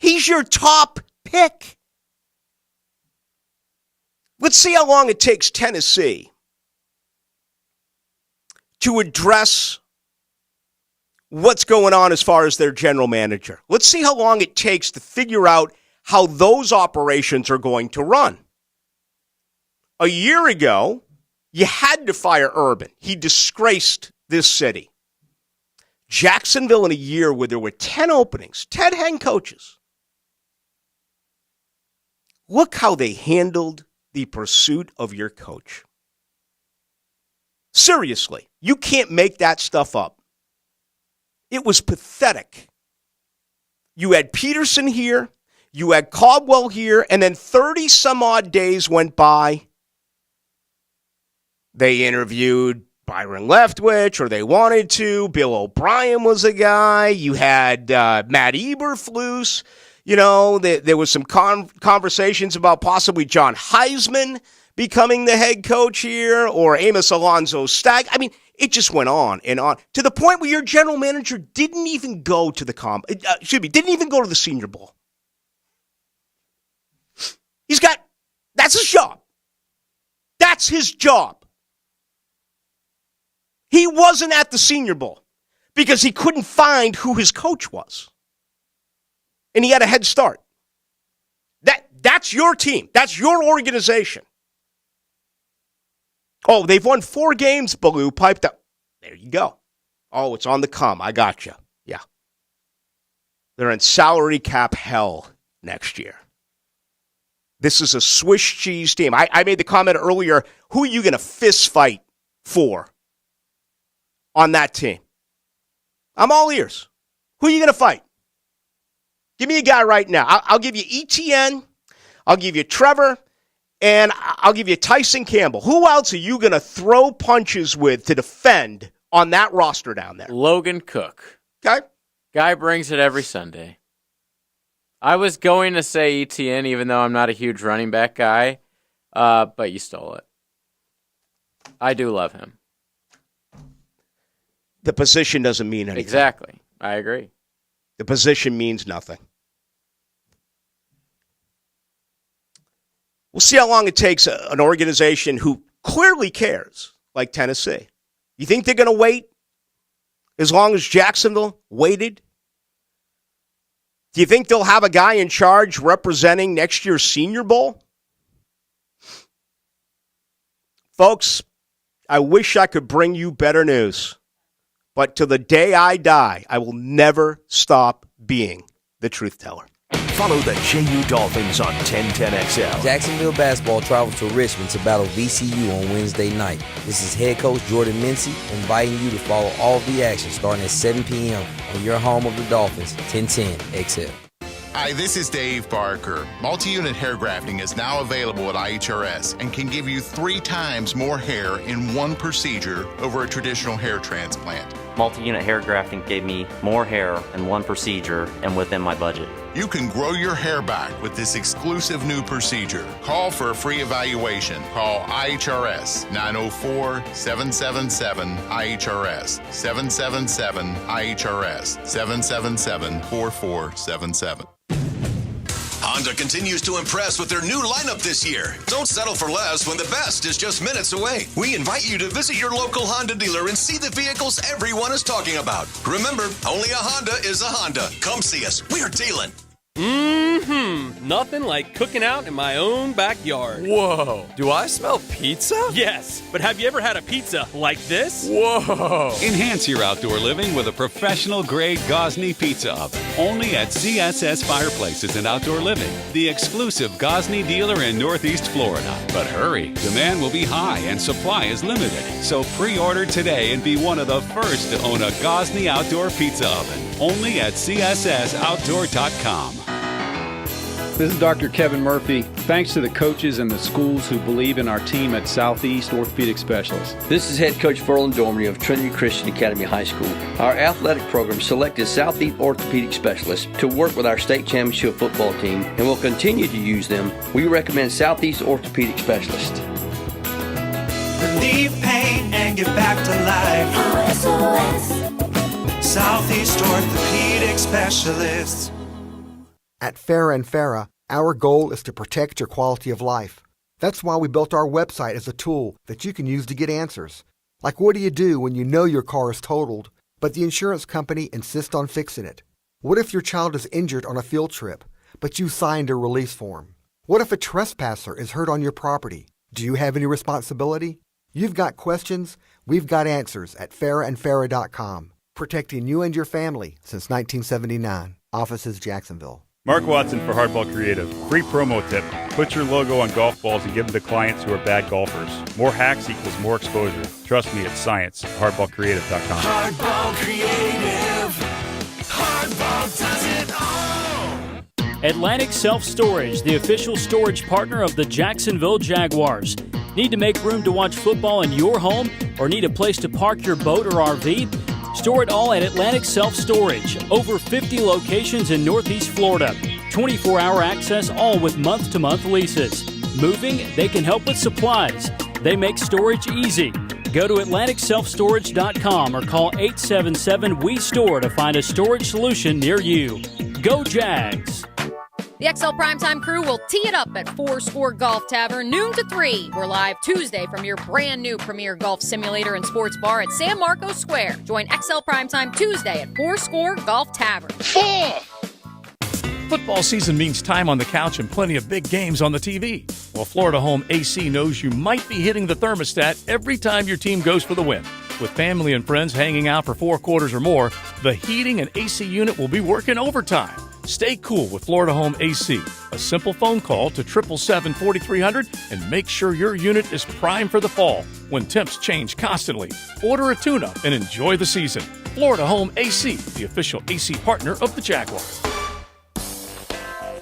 He's your top pick. Let's see how long it takes Tennessee to address what's going on as far as their general manager. Let's see how long it takes to figure out how those operations are going to run. A year ago, you had to fire Urban. He disgraced this city. Jacksonville in a year where there were 10 openings, 10 head coaches. Look how they handled the pursuit of your coach. Seriously, you can't make that stuff up. It was pathetic. You had Peterson here, you had Caldwell here, and then 30 some odd days went by. They interviewed Byron Leftwich, or they wanted to. Bill O'Brien was a guy. You had Matt Eberflus. You know, there was some conversations about possibly John Heisman becoming the head coach here, or Amos Alonzo Stagg. I mean, it just went on and on to the point where your general manager didn't even go to the didn't even go to the Senior Bowl. That's his job. That's his job. He wasn't at the Senior Bowl because he couldn't find who his coach was. And he had a head start. That's your team. That's your organization. Oh, they've won 4 games, Ballou piped up. There you go. Oh, it's on the come. I got you. Yeah. They're in salary cap hell next year. This is a Swiss cheese team. I made the comment earlier, who are you going to fist fight for on that team? I'm all ears. Who are you going to fight? Give me a guy right now. I'll give you Etienne. I'll give you Trevor. And I'll give you Tyson Campbell. Who else are you going to throw punches with to defend on that roster down there? Logan Cook. Okay. Guy brings it every Sunday. I was going to say Etienne, even though I'm not a huge running back guy, but you stole it. I do love him. The position doesn't mean anything. Exactly. I agree. The position means nothing. We'll see how long it takes an organization who clearly cares, like Tennessee. You think they're going to wait as long as Jacksonville waited? Do you think they'll have a guy in charge representing next year's Senior Bowl? Folks, I wish I could bring you better news, but to the day I die, I will never stop being the truth teller. Follow the JU Dolphins on 1010XL. Jacksonville basketball travels to Richmond to battle VCU on Wednesday night. This is head coach Jordan Mincy inviting you to follow all of the action starting at 7 p.m. on your home of the Dolphins, 1010XL. Hi, this is Dave Barker. Multi-unit hair grafting is now available at IHRS and can give you 3 times more hair in one procedure over a traditional hair transplant. Multi-unit hair grafting gave me more hair in one procedure and within my budget. You can grow your hair back with this exclusive new procedure. Call for a free evaluation. Call IHRS 904-777-IHRS 777-IHRS 777-4477. Honda continues to impress with their new lineup this year. Don't settle for less when the best is just minutes away. We invite you to visit your local Honda dealer and see the vehicles everyone is talking about. Remember, only a Honda is a Honda. Come see us. We're dealing. Nothing like cooking out in my own backyard. Whoa. Do I smell pizza? Yes, but have you ever had a pizza like this? Whoa. Enhance your outdoor living with a professional-grade Gosney pizza oven. Only at CSS Fireplaces and Outdoor Living, the exclusive Gosney dealer in Northeast Florida. But hurry, demand will be high and supply is limited. So pre-order today and be one of the first to own a Gosney outdoor pizza oven. Only at CSSOutdoor.com. This is Dr. Kevin Murphy. Thanks to the coaches and the schools who believe in our team at Southeast Orthopedic Specialists. This is head coach Ferland Dormery of Trinity Christian Academy High School. Our athletic program selected Southeast Orthopedidic Specialists to work with our state championship football team and will continue to use them. We recommend Southeast Orthopedic Specialists. Relieve pain and get back to life. Southeast Orthopedic Specialists. At Farah & Farah, our goal is to protect your quality of life. That's why we built our website as a tool that you can use to get answers. Like, what do you do when you know your car is totaled, but the insurance company insists on fixing it? What if your child is injured on a field trip, but you signed a release form? What if a trespasser is hurt on your property? Do you have any responsibility? You've got questions, we've got answers at farahandfarah.com. protecting you and your family since 1979. Offices Jacksonville. Mark Watson for Hardball Creative. Free promo tip. Put your logo on golf balls and give them to clients who are bad golfers. More hacks equals more exposure. Trust me, it's science. HardballCreative.com. Hardball Creative. Hardball does it all. Atlantic Self Storage, the official storage partner of the Jacksonville Jaguars. Need to make room to watch football in your home or need a place to park your boat or RV? Store it all at Atlantic Self Storage. Over 50 locations in Northeast Florida. 24-hour access, all with month-to-month leases. Moving, they can help with supplies. They make storage easy. Go to AtlanticSelfStorage.com or call 877-WE-STORE to find a storage solution near you. Go Jags! The XL Primetime crew will tee it up at Fourscore Golf Tavern, noon to 3. We're live Tuesday from your brand new premier golf simulator and sports bar at San Marcos Square. Join XL Primetime Tuesday at Fourscore Golf Tavern. Football season means time on the couch and plenty of big games on the TV. Well, Florida Home AC knows you might be hitting the thermostat every time your team goes for the win. With family and friends hanging out for 4 quarters or more, the heating and AC unit will be working overtime. Stay cool with Florida Home AC. A simple phone call to 777-4300 and make sure your unit is primed for the fall when temps change constantly. Order a tune-up and enjoy the season. Florida Home AC, the official AC partner of the Jaguars.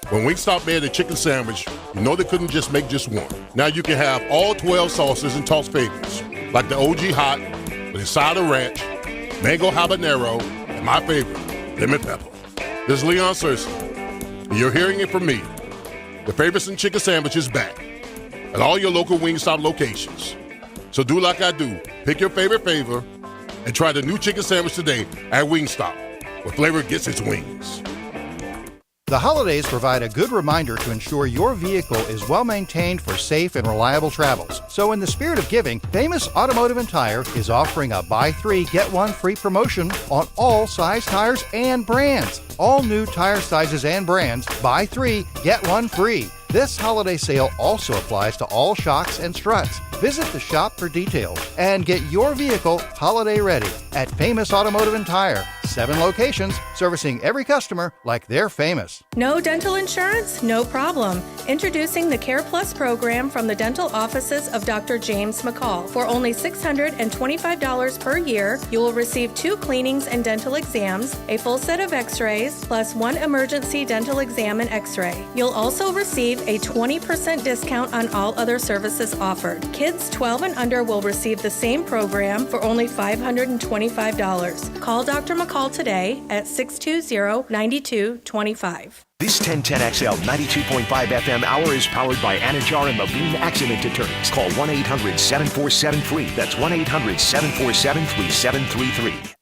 When Wingstop made a chicken sandwich, you know they couldn't just make just one. Now you can have all 12 sauces and toss favorites, like the OG Hot, with a side of ranch, mango habanero, and my favorite, lemon pepper. This is Leon Searcy, and you're hearing it from me. The Favorites and Chicken Sandwich is back at all your local Wingstop locations. So do like I do. Pick your favorite flavor and try the new chicken sandwich today at Wingstop, where flavor gets its wings. The holidays provide a good reminder to ensure your vehicle is well maintained for safe and reliable travels. So in the spirit of giving, Famous Automotive and Tire is offering a buy 3, get 1 free promotion on all size tires and brands. All new tire sizes and brands, buy 3, get 1 free. This holiday sale also applies to all shocks and struts. Visit the shop for details and get your vehicle holiday ready at Famous Automotive and Tire. 7 locations servicing every customer like they're famous. No dental insurance? No problem. Introducing the Care Plus program from the dental offices of Dr. James McCall. For only $625 per year, you will receive 2 cleanings and dental exams, a full set of x-rays, plus 1 emergency dental exam and x-ray. You'll also receive a 20% discount on all other services offered. Kids 12 and under will receive the same program for only $525. Call Dr. McCall today at 620-9225. This 1010XL 92.5 FM hour is powered by Anajar and Levine Accident Attorneys. Call 1-800-747-FREE. That's 1-800-747-3733.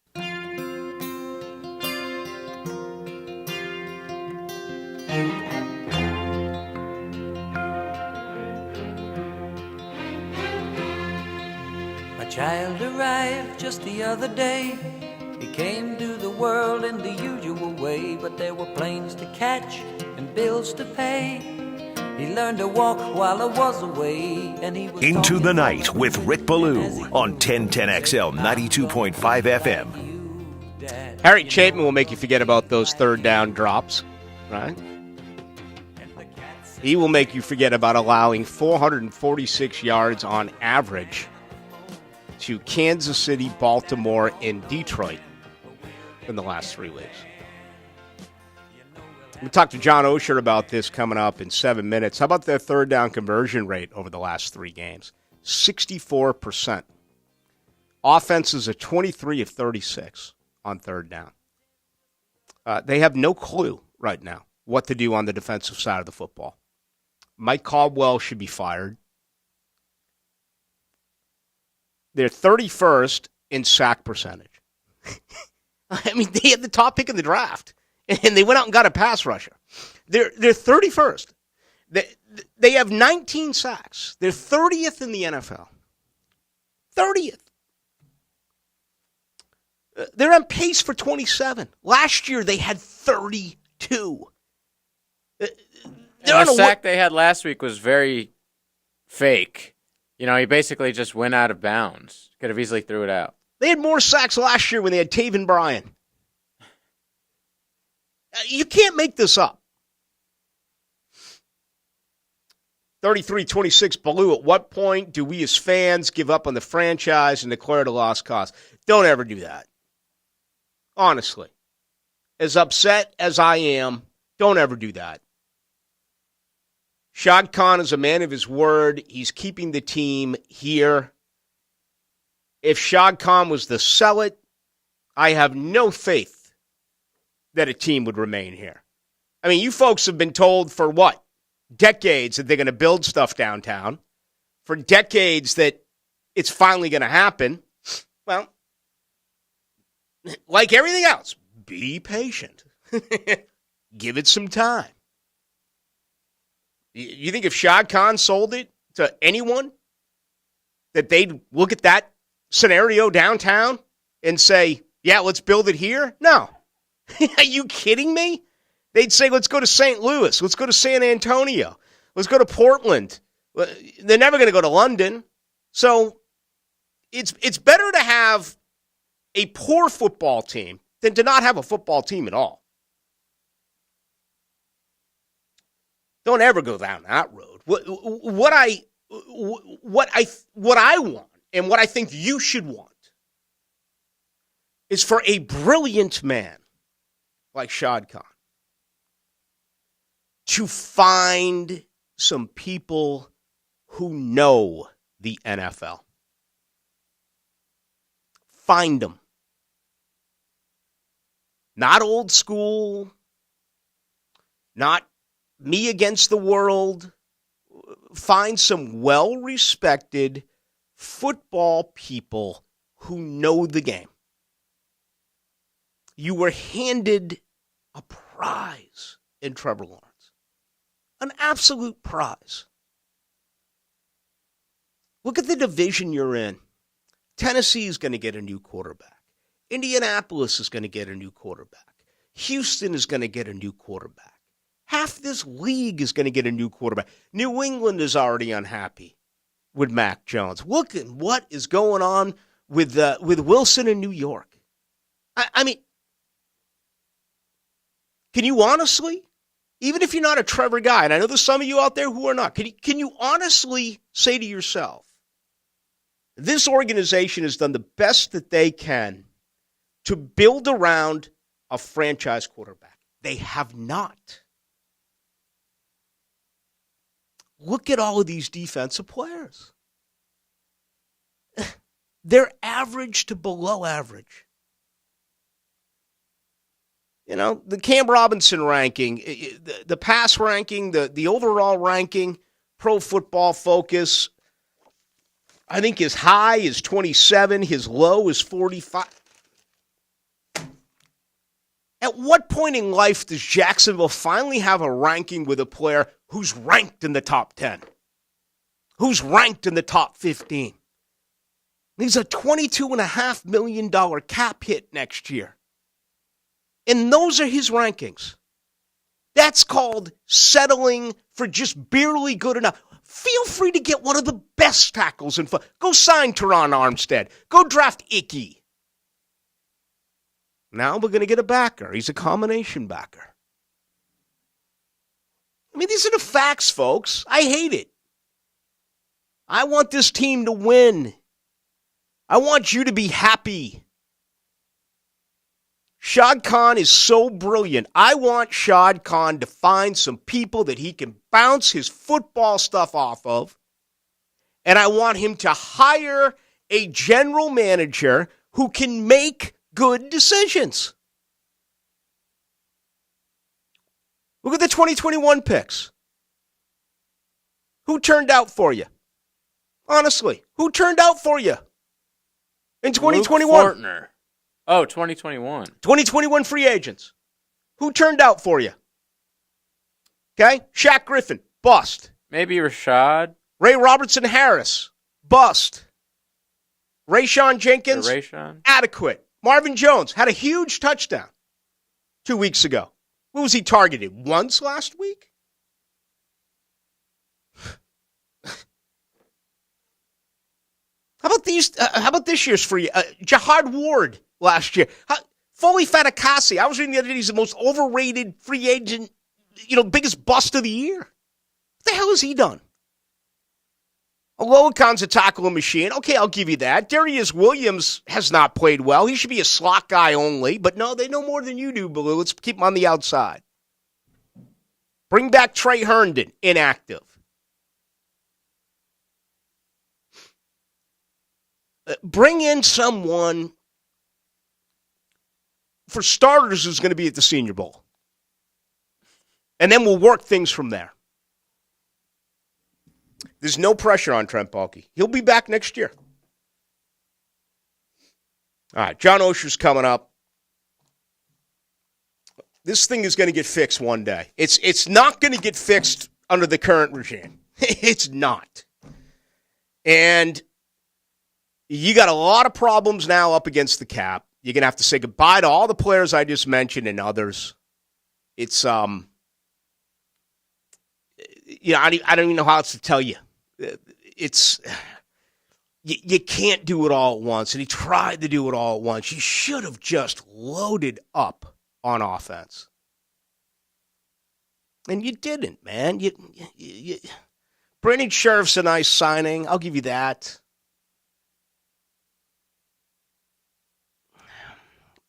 A child arrived just the other day. He came to the world in the usual way, but there were planes to catch and bills to pay. He learned to walk while I was away, and he was Into the Night with Rick Ballou on 1010XL 92.5 FM. Harry Chapman will make you forget about those third down drops, right? He will make you forget about allowing 446 yards on average to Kansas City, Baltimore, and Detroit in the last 3 weeks. We'll talk to John Osher about this coming up in 7 minutes. How about their third down conversion rate over the last 3 games? 64%. Offenses are 23 of 36 on third down. They have no clue right now what to do on the defensive side of the football. Mike Caldwell should be fired. They're 31st in sack percentage. I mean, they had the top pick in the draft, and they went out and got a pass rusher. They're 31st. They have 19 sacks. They're 30th in the NFL. 30th. They're on pace for 27. Last year, they had 32. The sack they had last week was very fake. You know, he basically just went out of bounds. Could have easily threw it out. They had more sacks last year when they had Taven Bryan. You can't make this up. 33-26 Ballou. At what point do we as fans give up on the franchise and declare it a lost cause? Don't ever do that. Honestly. As upset as I am, don't ever do that. Shad Khan is a man of his word. He's keeping the team here. If Shad Khan was the sell it, I have no faith that a team would remain here. I mean, you folks have been told for what? Decades that they're going to build stuff downtown. For decades that it's finally going to happen. Well, like everything else, be patient. Give it some time. You think if Shad Khan sold it to anyone, that they'd look at that scenario downtown and say, yeah, let's build it here? No. Are you kidding me? They'd say, let's go to St. Louis. Let's go to San Antonio. Let's go to Portland. They're never going to go to London. So it's better to have a poor football team than to not have a football team at all. Don't ever go down that road. What I want and what I think you should want is for a brilliant man like Shad Khan to find some people who know the NFL. Find them. Not old school, not me against the world. Find some well-respected football people who know the game. You were handed a prize in Trevor Lawrence. An absolute prize. Look at the division you're in. Tennessee is going to get a new quarterback. Indianapolis is going to get a new quarterback. Houston is going to get a new quarterback. Half this league is going to get a new quarterback. New England is already unhappy with Mac Jones. Look at what is going on with Wilson in New York. I mean, can you honestly, even if you're not a Trevor guy, and I know there's some of you out there who are not, can you honestly say to yourself, this organization has done the best that they can to build around a franchise quarterback? They have not. Look at all of these defensive players. They're average to below average. You know, the Cam Robinson ranking, the pass ranking, the overall ranking, Pro Football Focus, I think his high is 27, his low is 45. At what point in life does Jacksonville finally have a ranking with a player who's ranked in the top 10? Who's ranked in the top 15? He's a $22.5 million cap hit next year. And those are his rankings. That's called settling for just barely good enough. Feel free to get one of the best tackles in football. Go sign Teron Armstead. Go draft Icky. Now we're going to get a backer. He's a combination backer. I mean, these are the facts, folks. I hate it. I want this team to win. I want you to be happy. Shad Khan is so brilliant. I want Shad Khan to find some people that he can bounce his football stuff off of. And I want him to hire a general manager who can make good decisions. Look at the 2021 picks. Who turned out for you? Honestly, who turned out for you in 2021? Luke Fortner. Oh, 2021. 2021 free agents. Who turned out for you? Okay? Shaq Griffin, bust. Maybe Rashad. Ray Robertson Harris, bust. Rayshawn Jenkins, adequate. Marvin Jones had a huge touchdown 2 weeks ago. What was he targeted? Once last week? How about these? How about this year's free? Jahad Ward last year. Foley Fatukasi. I was reading the other day. He's the most overrated free agent. Biggest bust of the year. What the hell has he done? Oloakon's a tackling machine. Okay, I'll give you that. Darius Williams has not played well. He should be a slot guy only. But no, they know more than you do, Ballou. Let's keep him on the outside. Bring back Trey Herndon, inactive. Bring in someone, for starters, who's going to be at the Senior Bowl. And then we'll work things from there. There's no pressure on Trent Baalke. He'll be back next year. All right, John Osher's coming up. This thing is going to get fixed one day. It's not going to get fixed under the current regime. It's not. And you got a lot of problems now up against the cap. You're going to have to say goodbye to all the players I just mentioned and others. It's, I don't even know how else to tell you. It's, you can't do it all at once. And he tried to do it all at once. You should have just loaded up on offense. And you didn't, man. Brandon Sheriff's a nice signing. I'll give you that.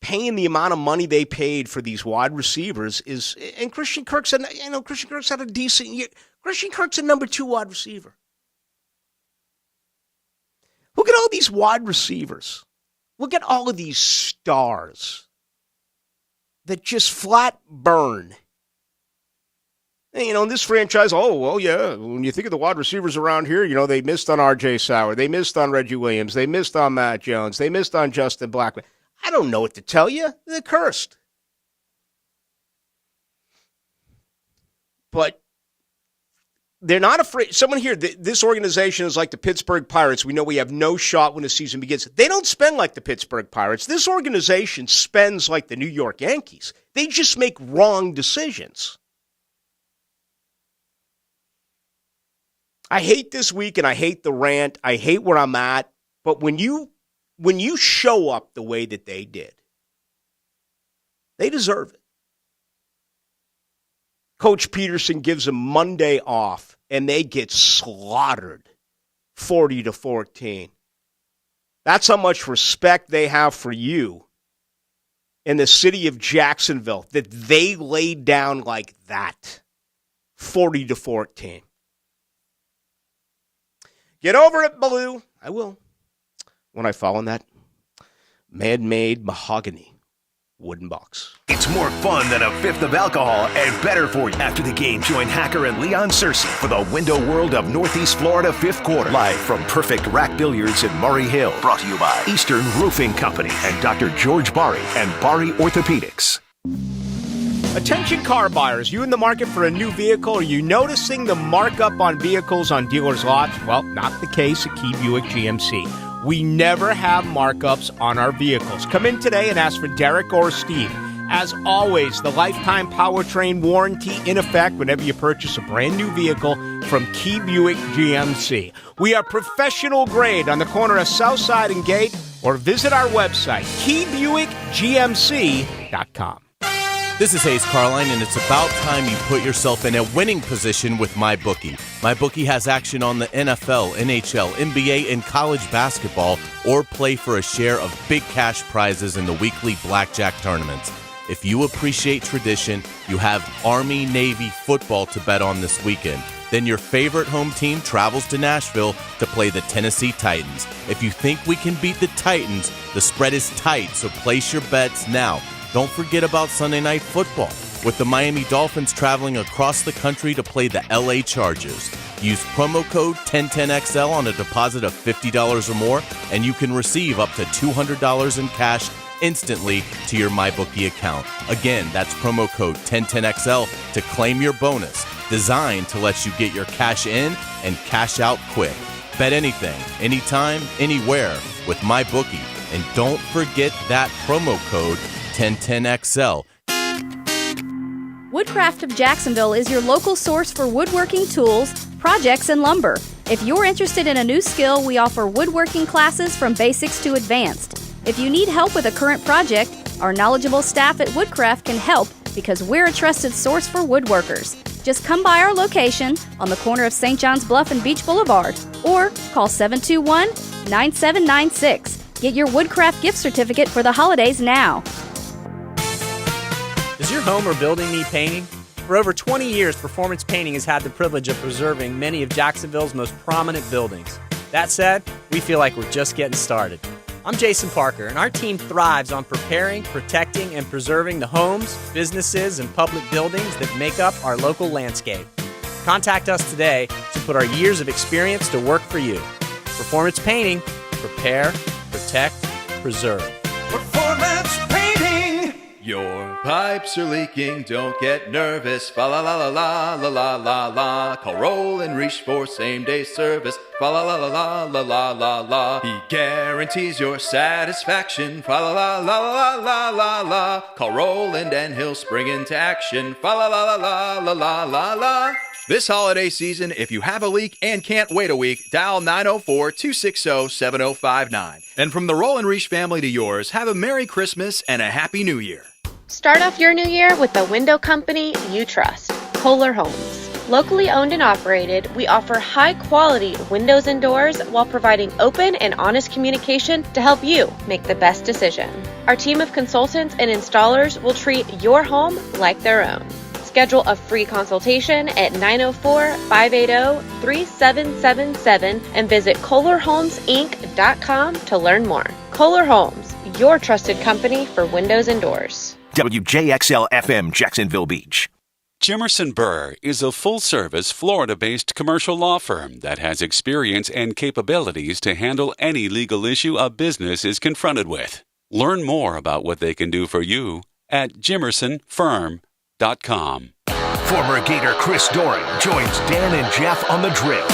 Paying the amount of money they paid for these wide receivers is, and Christian Kirk's had a decent year. Christian Kirk's a number 2 wide receiver. Look at all these wide receivers. Look at all of these stars that just flat burn. And, in this franchise, when you think of the wide receivers around here, they missed on R.J. Sauer. They missed on Reggie Williams. They missed on Matt Jones. They missed on Justin Blackman. I don't know what to tell you. They're cursed. But they're not afraid. Someone here, this organization is like the Pittsburgh Pirates. We know we have no shot when the season begins. They don't spend like the Pittsburgh Pirates. This organization spends like the New York Yankees. They just make wrong decisions. I hate this week and I hate the rant. I hate where I'm at. But when you show up the way that they did, they deserve it. Coach Peterson gives them Monday off, and they get slaughtered 40-14. That's how much respect they have for you in the city of Jacksonville, that they laid down like that, 40-14. Get over it, Ballou. I will. When I fall in that man-made mahogany wooden box. It's more fun than a fifth of alcohol and better for you. After the game, join Hacker and Leon Searcy for the Window World of Northeast Florida fifth quarter. Live from Perfect Rack Billiards in Murray Hill. Brought to you by Eastern Roofing Company and Dr. George Bari and Bari Orthopedics. Attention car buyers, you in the market for a new vehicle? Are you noticing the markup on vehicles on dealers' lots? Well, not the case at Key Buick GMC. We never have markups on our vehicles. Come in today and ask for Derek or Steve. As always, the lifetime powertrain warranty in effect whenever you purchase a brand new vehicle from Key Buick GMC. We are professional grade on the corner of Southside and Gate, or visit our website, keybuickgmc.com. This is Hayes Carline, and it's about time you put yourself in a winning position with MyBookie. MyBookie has action on the NFL, NHL, NBA, and college basketball, or play for a share of big cash prizes in the weekly blackjack tournaments. If you appreciate tradition, you have Army, Navy football to bet on this weekend. Then your favorite home team travels to Nashville to play the Tennessee Titans. If you think we can beat the Titans, the spread is tight, so place your bets now. Don't forget about Sunday Night Football, with the Miami Dolphins traveling across the country to play the LA Chargers. Use promo code 1010XL on a deposit of $50 or more, and you can receive up to $200 in cash instantly to your MyBookie account. Again, that's promo code 1010XL to claim your bonus, designed to let you get your cash in and cash out quick. Bet anything, anytime, anywhere with MyBookie. And don't forget that promo code 1010XL. Woodcraft of Jacksonville is your local source for woodworking tools, projects, and lumber. If you're interested in a new skill, we offer woodworking classes from basics to advanced. If you need help with a current project, our knowledgeable staff at Woodcraft can help because we're a trusted source for woodworkers. Just come by our location on the corner of St. John's Bluff and Beach Boulevard or call 721-9796. Get your Woodcraft gift certificate for the holidays now. Does your home or building need painting? For over 20 years, Performance Painting has had the privilege of preserving many of Jacksonville's most prominent buildings. That said, we feel like we're just getting started. I'm Jason Parker, and our team thrives on preparing, protecting, and preserving the homes, businesses, and public buildings that make up our local landscape. Contact us today to put our years of experience to work for you. Performance Painting. Prepare, protect, preserve. Performance Painting. Your pipes are leaking, don't get nervous. Fa la la la la la la la la. Call Roll and Reach for same-day service. Fa la la la la la la la la. He guarantees your satisfaction. Fa la la la la la la la. Call Roland and he'll spring into action. Fa la la la la la la la la. This holiday season, if you have a leak and can't wait a week, dial 904-260-7059. And from the Roll and Reach family to yours, have a Merry Christmas and a Happy New Year. Start off your new year with the window company you trust, Kohler Homes. Locally owned and operated, we offer high-quality windows and doors while providing open and honest communication to help you make the best decision. Our team of consultants and installers will treat your home like their own. Schedule a free consultation at 904-580-3777 and visit KohlerHomesInc.com to learn more. Kohler Homes, your trusted company for windows and doors. WJXL FM, Jacksonville Beach. Jimerson Burr is a full-service, Florida-based commercial law firm that has experience and capabilities to handle any legal issue a business is confronted with. Learn more about what they can do for you at jimersonfirm.com. Former Gator Chris Doran joins Dan and Jeff on the Drill.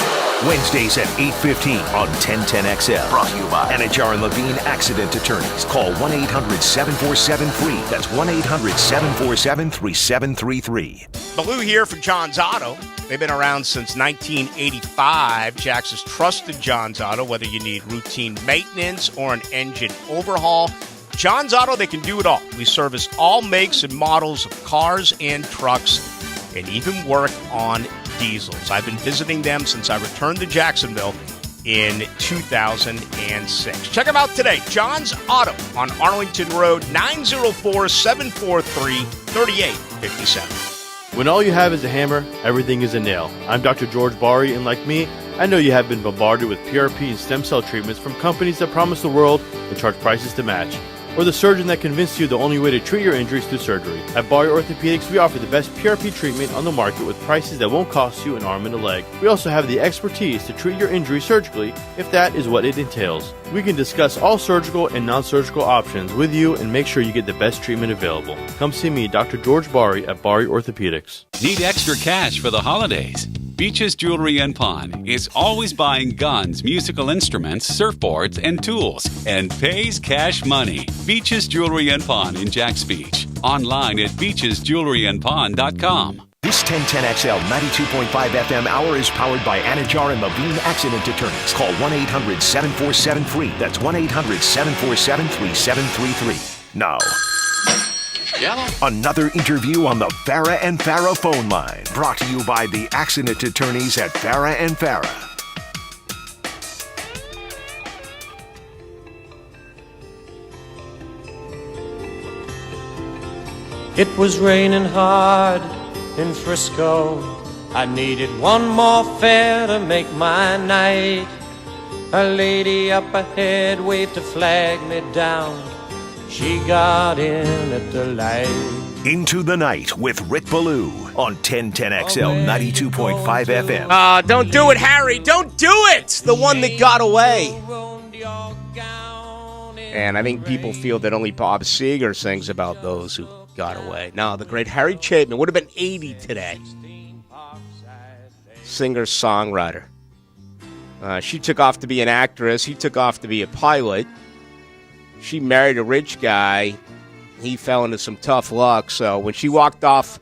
Wednesdays at 8:15 on 1010XL. Brought to you by Anajar and Levine Accident Attorneys. Call 1-800-747-FREE. That's 1-800-747-3733. Ballou here for John's Auto. They've been around since 1985. Jax's trusted John's Auto, whether you need routine maintenance or an engine overhaul. John's Auto, they can do it all. We service all makes and models of cars and trucks and even work on diesels. I've been visiting them since I returned to Jacksonville in 2006. Check them out today. John's Auto on Arlington Road, 904-743-3857. When all you have is a hammer, everything is a nail. I'm Dr. George Bari, and like me, I know you have been bombarded with PRP and stem cell treatments from companies that promise the world and charge prices to match. Or the surgeon that convinced you the only way to treat your injuries through surgery. At Bari Orthopedics, we offer the best PRP treatment on the market with prices that won't cost you an arm and a leg. We also have the expertise to treat your injury surgically, if that is what it entails. We can discuss all surgical and non-surgical options with you and make sure you get the best treatment available. Come see me, Dr. George Bari at Bari Orthopedics. Need extra cash for the holidays? Beaches Jewelry and Pawn is always buying guns, musical instruments, surfboards, and tools, and pays cash money. Beaches Jewelry and Pawn in Jacks Beach. Online at beachesjewelryandpawn.com. This 1010XL 92.5 FM hour is powered by Anajar and Levine Accident Attorneys. Call 1-800-747-FREE. That's 1-800-747-3733. Now, another interview on the Farah and Farah phone line. Brought to you by the Accident Attorneys at Farah and Farah. It was raining hard in Frisco. I needed one more fare to make my night. A lady up ahead waved to flag me down. She got in at the light. Into the Night with Rick Ballou on 1010XL 92.5 FM. Don't do it, Harry. Don't do it. The one that got away. And I think people feel that only Bob Seger sings about those who got away. No, the great Harry Chapin would have been 80 today. Singer-songwriter. She took off to be an actress. He took off to be a pilot. She married a rich guy. He fell into some tough luck. So when she walked off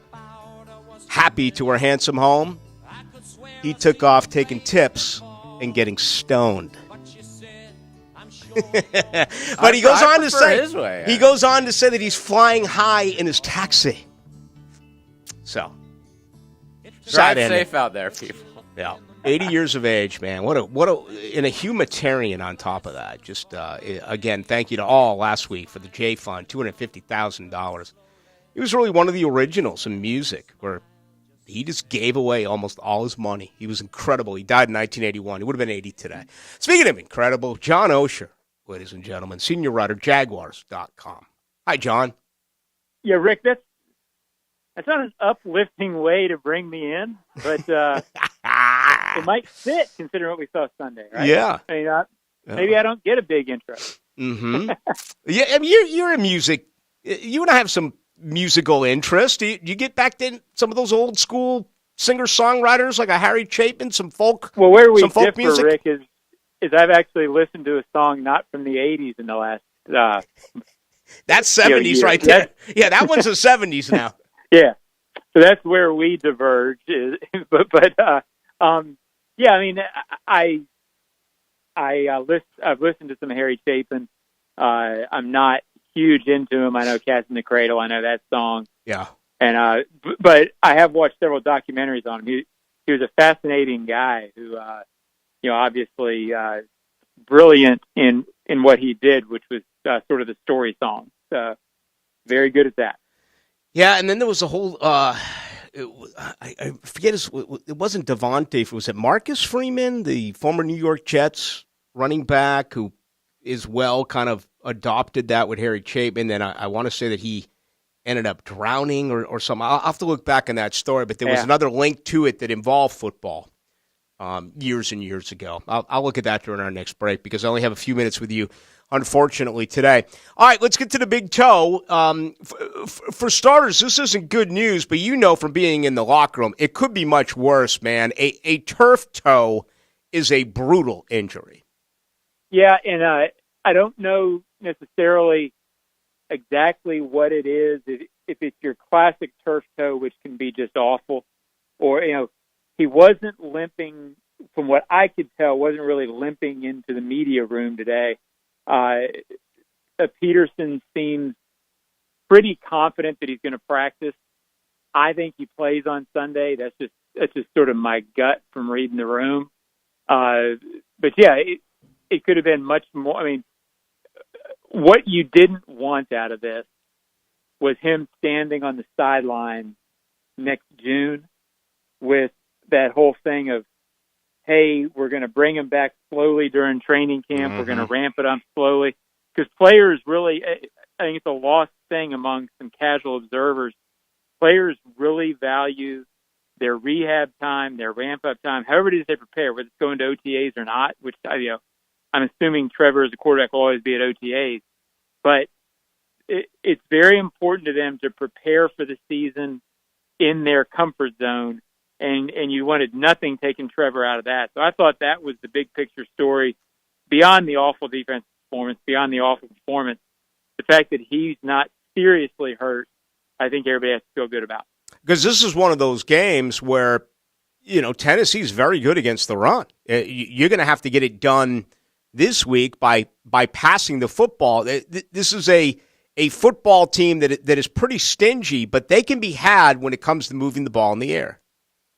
happy to her handsome home, he took off taking tips and getting stoned. But he goes on to say his way, he goes on to say that he's flying high in his taxi. So Drive safe out there, people. Yeah, 80 years of age, man. What a and a humanitarian on top of that. Just again, thank you to all last week for the J Fund, $250,000. He was really one of the originals in music, where he just gave away almost all his money. He was incredible. He died in 1981. He would have been 80 today. Speaking of incredible, John Osher, ladies and gentlemen, senior writer, Jaguars.com. Hi, John. Yeah, Rick, that's not an uplifting way to bring me in, but it might fit considering what we saw Sunday, right? Yeah. I mean, maybe I don't get a big intro. Mm-hmm. Yeah, I mean, you're in music. You and I have some musical interest. Do you get back to some of those old school singer-songwriters like a Harry Chapin, some folk? Well, where we some folk differ, music? Rick, is I've actually listened to a song not from the 80s in the last that's 70s year. right there. Yeah, that one's the 70s now. Yeah, so that's where we diverge. Yeah, I mean, I've listened to some Harry Chapin. I'm not huge into him. I know "Cats in the Cradle." I know that song. Yeah, and but I have watched several documentaries on him. He was a fascinating guy who, obviously brilliant in what he did, which was sort of the story song. Very good at that. Yeah, and then there was a whole. I forget it wasn't Devontae. Was it Marcus Freeman, the former New York Jets running back, who is kind of adopted that with Harry Chapin? Then I want to say that he ended up drowning or something. I'll have to look back on that story, but there was another link to it that involved football years and years ago. I'll look at that during our next break because I only have a few minutes with you, unfortunately, today. All right, let's get to the big toe. For starters, this isn't good news, but from being in the locker room, it could be much worse, man. A turf toe is a brutal injury. Yeah, and I don't know necessarily exactly what it is. If it's your classic turf toe, which can be just awful, or he wasn't limping, from what I could tell, wasn't really limping into the media room today. Peterson seems pretty confident that he's going to practice. I think he plays on Sunday. That's just sort of my gut from reading the room. But yeah, it could have been much more. I mean, what you didn't want out of this was him standing on the sideline next June with that whole thing of, hey, we're going to bring him back slowly during training camp. Mm-hmm. We're going to ramp it up slowly. Because players really, I think it's a lost thing among some casual observers. Players really value their rehab time, their ramp-up time, however it is they prepare, whether it's going to OTAs or not, which, I'm assuming Trevor as a quarterback will always be at OTAs. But it's very important to them to prepare for the season in their comfort zone, and you wanted nothing taking Trevor out of that. So I thought that was the big picture story beyond the awful defensive performance, beyond the awful performance. The fact that he's not seriously hurt, I think everybody has to feel good about. Because this is one of those games where, Tennessee's very good against the run. You're going to have to get it done this week by passing the football. This is a football team that is pretty stingy, but they can be had when it comes to moving the ball in the air.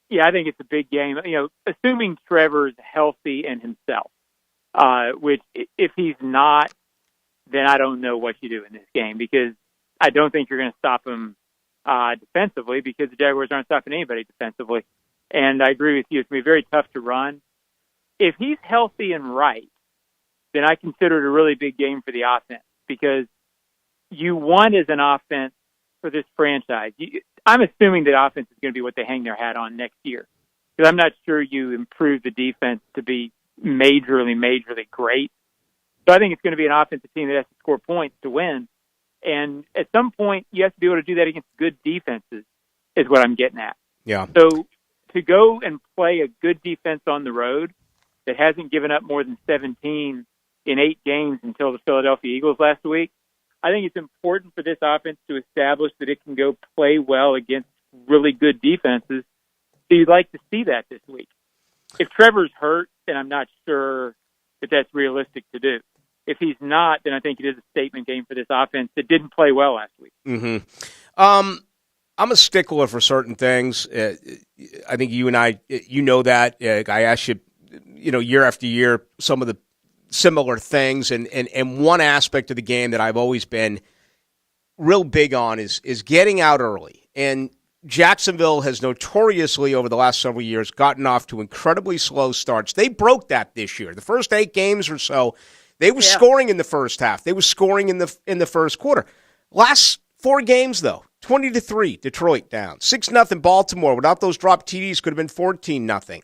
Yeah, I think it's a big game. Assuming Trevor's healthy and himself, which if he's not, then I don't know what you do in this game, because I don't think you're going to stop him defensively, because the Jaguars aren't stopping anybody defensively. And I agree with you. It's going to be very tough to run. If he's healthy and right, then I consider it a really big game for the offense, because you want as an offense for this franchise. I'm assuming that offense is going to be what they hang their hat on next year, because I'm not sure you improve the defense to be majorly great. So I think it's going to be an offensive team that has to score points to win. And at some point, you have to be able to do that against good defenses, is what I'm getting at. Yeah. So to go and play a good defense on the road that hasn't given up more than 17 in 8 games until the Philadelphia Eagles last week, I think it's important for this offense to establish that it can go play well against really good defenses. So you'd like to see that this week. If Trevor's hurt, then I'm not sure that that's realistic to do. If he's not, then I think it is a statement game for this offense that didn't play well last week. Mm-hmm. I'm a stickler for certain things. I think you and I, you know that. I ask you, year after year, some of the similar things. And one aspect of the game that I've always been real big on is getting out early. And Jacksonville has notoriously, over the last several years, gotten off to incredibly slow starts. They broke that this year. The first 8 games or so, they were scoring in the first half. They were scoring in the first quarter. Last 4 games, though, 20-3, Detroit down. 6-0 Baltimore. Without those dropped TDs, could have been 14-0.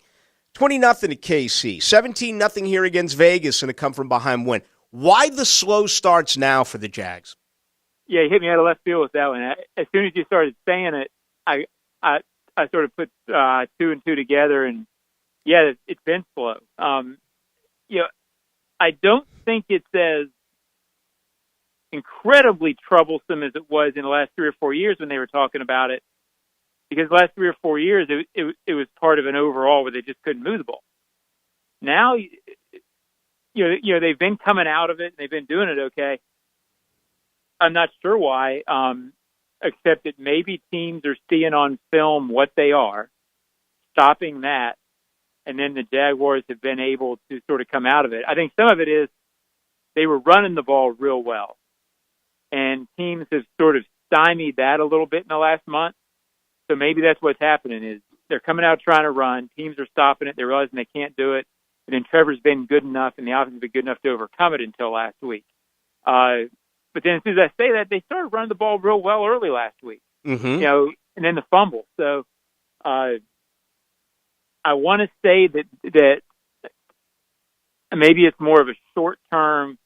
20-0 at KC. 17-0 here against Vegas and a come-from-behind win. Why the slow starts now for the Jags? Yeah, you hit me out of left field with that one. As soon as you started saying it, I sort of put 2 and 2 together, and yeah, it's been slow. I don't think it's as incredibly troublesome as it was in the last 3 or 4 years when they were talking about it, because the last 3 or 4 years it was part of an overall where they just couldn't move the ball. Now, they've been coming out of it and they've been doing it okay. I'm not sure why, except that maybe teams are seeing on film what they are, stopping that, and then the Jaguars have been able to sort of come out of it. I think some of it is they were running the ball real well, and teams have sort of stymied that a little bit in the last month. So maybe that's what's happening is they're coming out trying to run. Teams are stopping it. They're realizing they can't do it. And then Trevor's been good enough, and the offense has been good enough to overcome it until last week. But then as soon as I say that, they started running the ball real well early last week. Mm-hmm. And then the fumble. So I want to say that maybe it's more of a short-term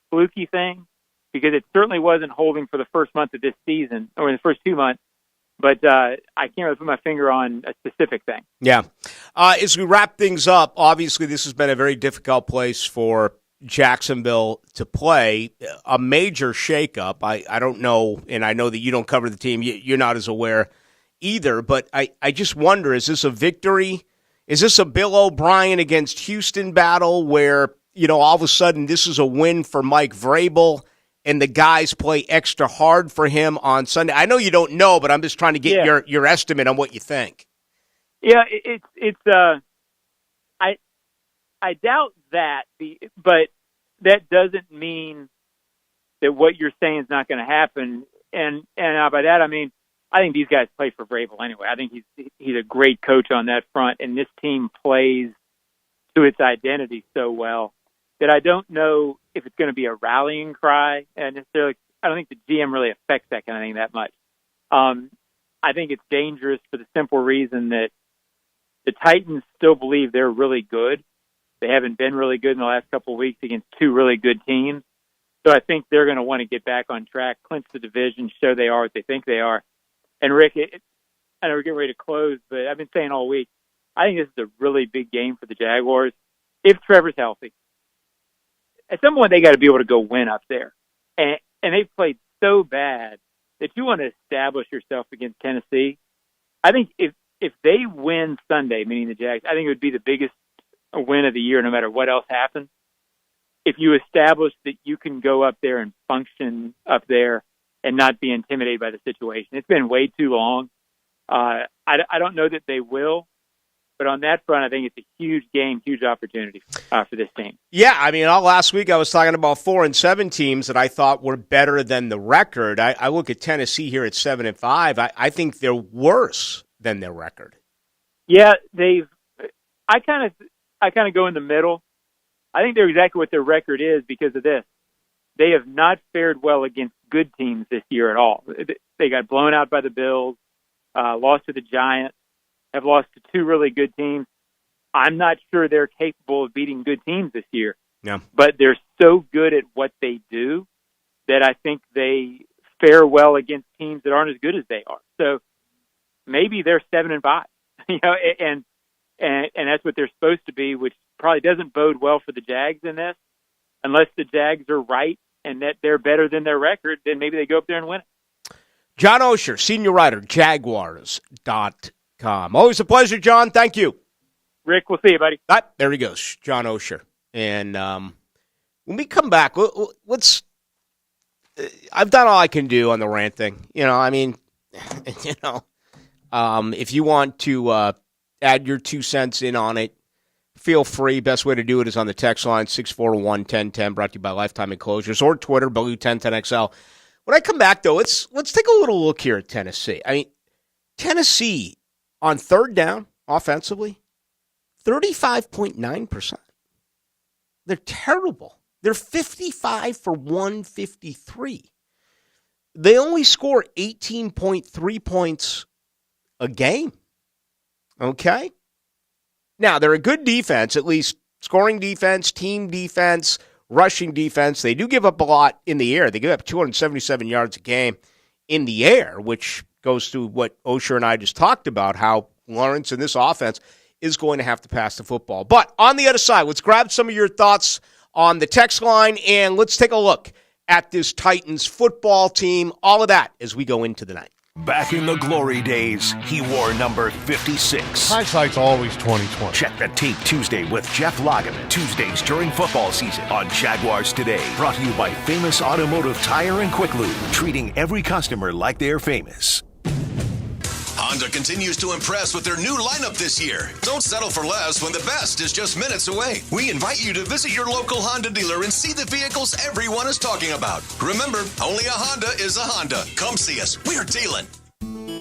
fluky thing, because it certainly wasn't holding for the first month of this season, or in the first 2 months. But I can't really put my finger on a specific thing. Yeah. As we wrap things up, obviously this has been a very difficult place for Jacksonville to play. A major shakeup. I don't know, and I know that you don't cover the team. You're not as aware either, but I just wonder, is this a victory? Is this a Bill O'Brien against Houston battle where, all of a sudden this is a win for Mike Vrabel and the guys play extra hard for him on Sunday? I know you don't know, but I'm just trying to get your estimate on what you think. Yeah, I doubt that, but that doesn't mean that what you're saying is not going to happen. And by that I mean I think these guys play for Vrabel anyway. I think he's a great coach on that front, and this team plays to its identity so well that I don't know if it's going to be a rallying cry. And necessarily, I don't think the GM really affects that kind of thing that much. I think it's dangerous for the simple reason that the Titans still believe they're really good. They haven't been really good in the last couple of weeks against 2 really good teams. So I think they're going to want to get back on track, clinch the division, show they are what they think they are. And Rick, I know we're getting ready to close, but I've been saying all week, I think this is a really big game for the Jaguars. If Trevor's healthy, at some point they got to be able to go win up there. And they've played so bad that you want to establish yourself against Tennessee. I think if they win Sunday, meaning the Jags, I think it would be the biggest win of the year no matter what else happens. If you establish that you can go up there and function up there and not be intimidated by the situation. It's been way too long. I don't know that they will, but on that front, I think it's a huge game, huge opportunity for this team. Yeah, I mean, all last week I was talking about 4-7 teams that I thought were better than the record. I look at Tennessee here at 7-5. I think they're worse than their record. Yeah, I kind of go in the middle. I think they're exactly what their record is because of this. They have not fared well against good teams this year at all. They got blown out by the Bills, lost to the Giants, have lost to 2 really good teams. I'm not sure they're capable of beating good teams this year. Yeah. But they're so good at what they do that I think they fare well against teams that aren't as good as they are. So maybe they're 7-5, and that's what they're supposed to be, which probably doesn't bode well for the Jags in this. Unless the Jags are right and that they're better than their record, then maybe they go up there and win it. John Osher, senior writer, Jaguars.com. Always a pleasure, John. Thank you. Rick, we'll see you, buddy. There he goes, John Osher. And when we come back, let's. I've done all I can do on the rant thing. If you want to add your 2 cents in on it, feel free. Best way to do it is on the text line, 641-1010, brought to you by Lifetime Enclosures, or Twitter, Ballou1010XL. When I come back, though, let's take a little look here at Tennessee. I mean, Tennessee, on third down, offensively, 35.9%. They're terrible. They're 55 for 153. They only score 18.3 points a game. Okay? Now, they're a good defense, at least scoring defense, team defense, rushing defense. They do give up a lot in the air. They give up 277 yards a game in the air, which goes to what Osher and I just talked about, how Lawrence in this offense is going to have to pass the football. But on the other side, let's grab some of your thoughts on the text line, and let's take a look at this Titans football team, all of that as we go into the night. Back in the glory days, he wore number 56. Hindsight's always 20/20. Check the tape Tuesday with Jeff Lageman. Tuesdays during football season on Jaguars Today. Brought to you by Famous Automotive Tire and Quick Lube. Treating every customer like they're famous. Honda continues to impress with their new lineup this year. Don't settle for less when the best is just minutes away. We invite you to visit your local Honda dealer and see the vehicles everyone is talking about. Remember, only a Honda is a Honda. Come see us. We're dealing.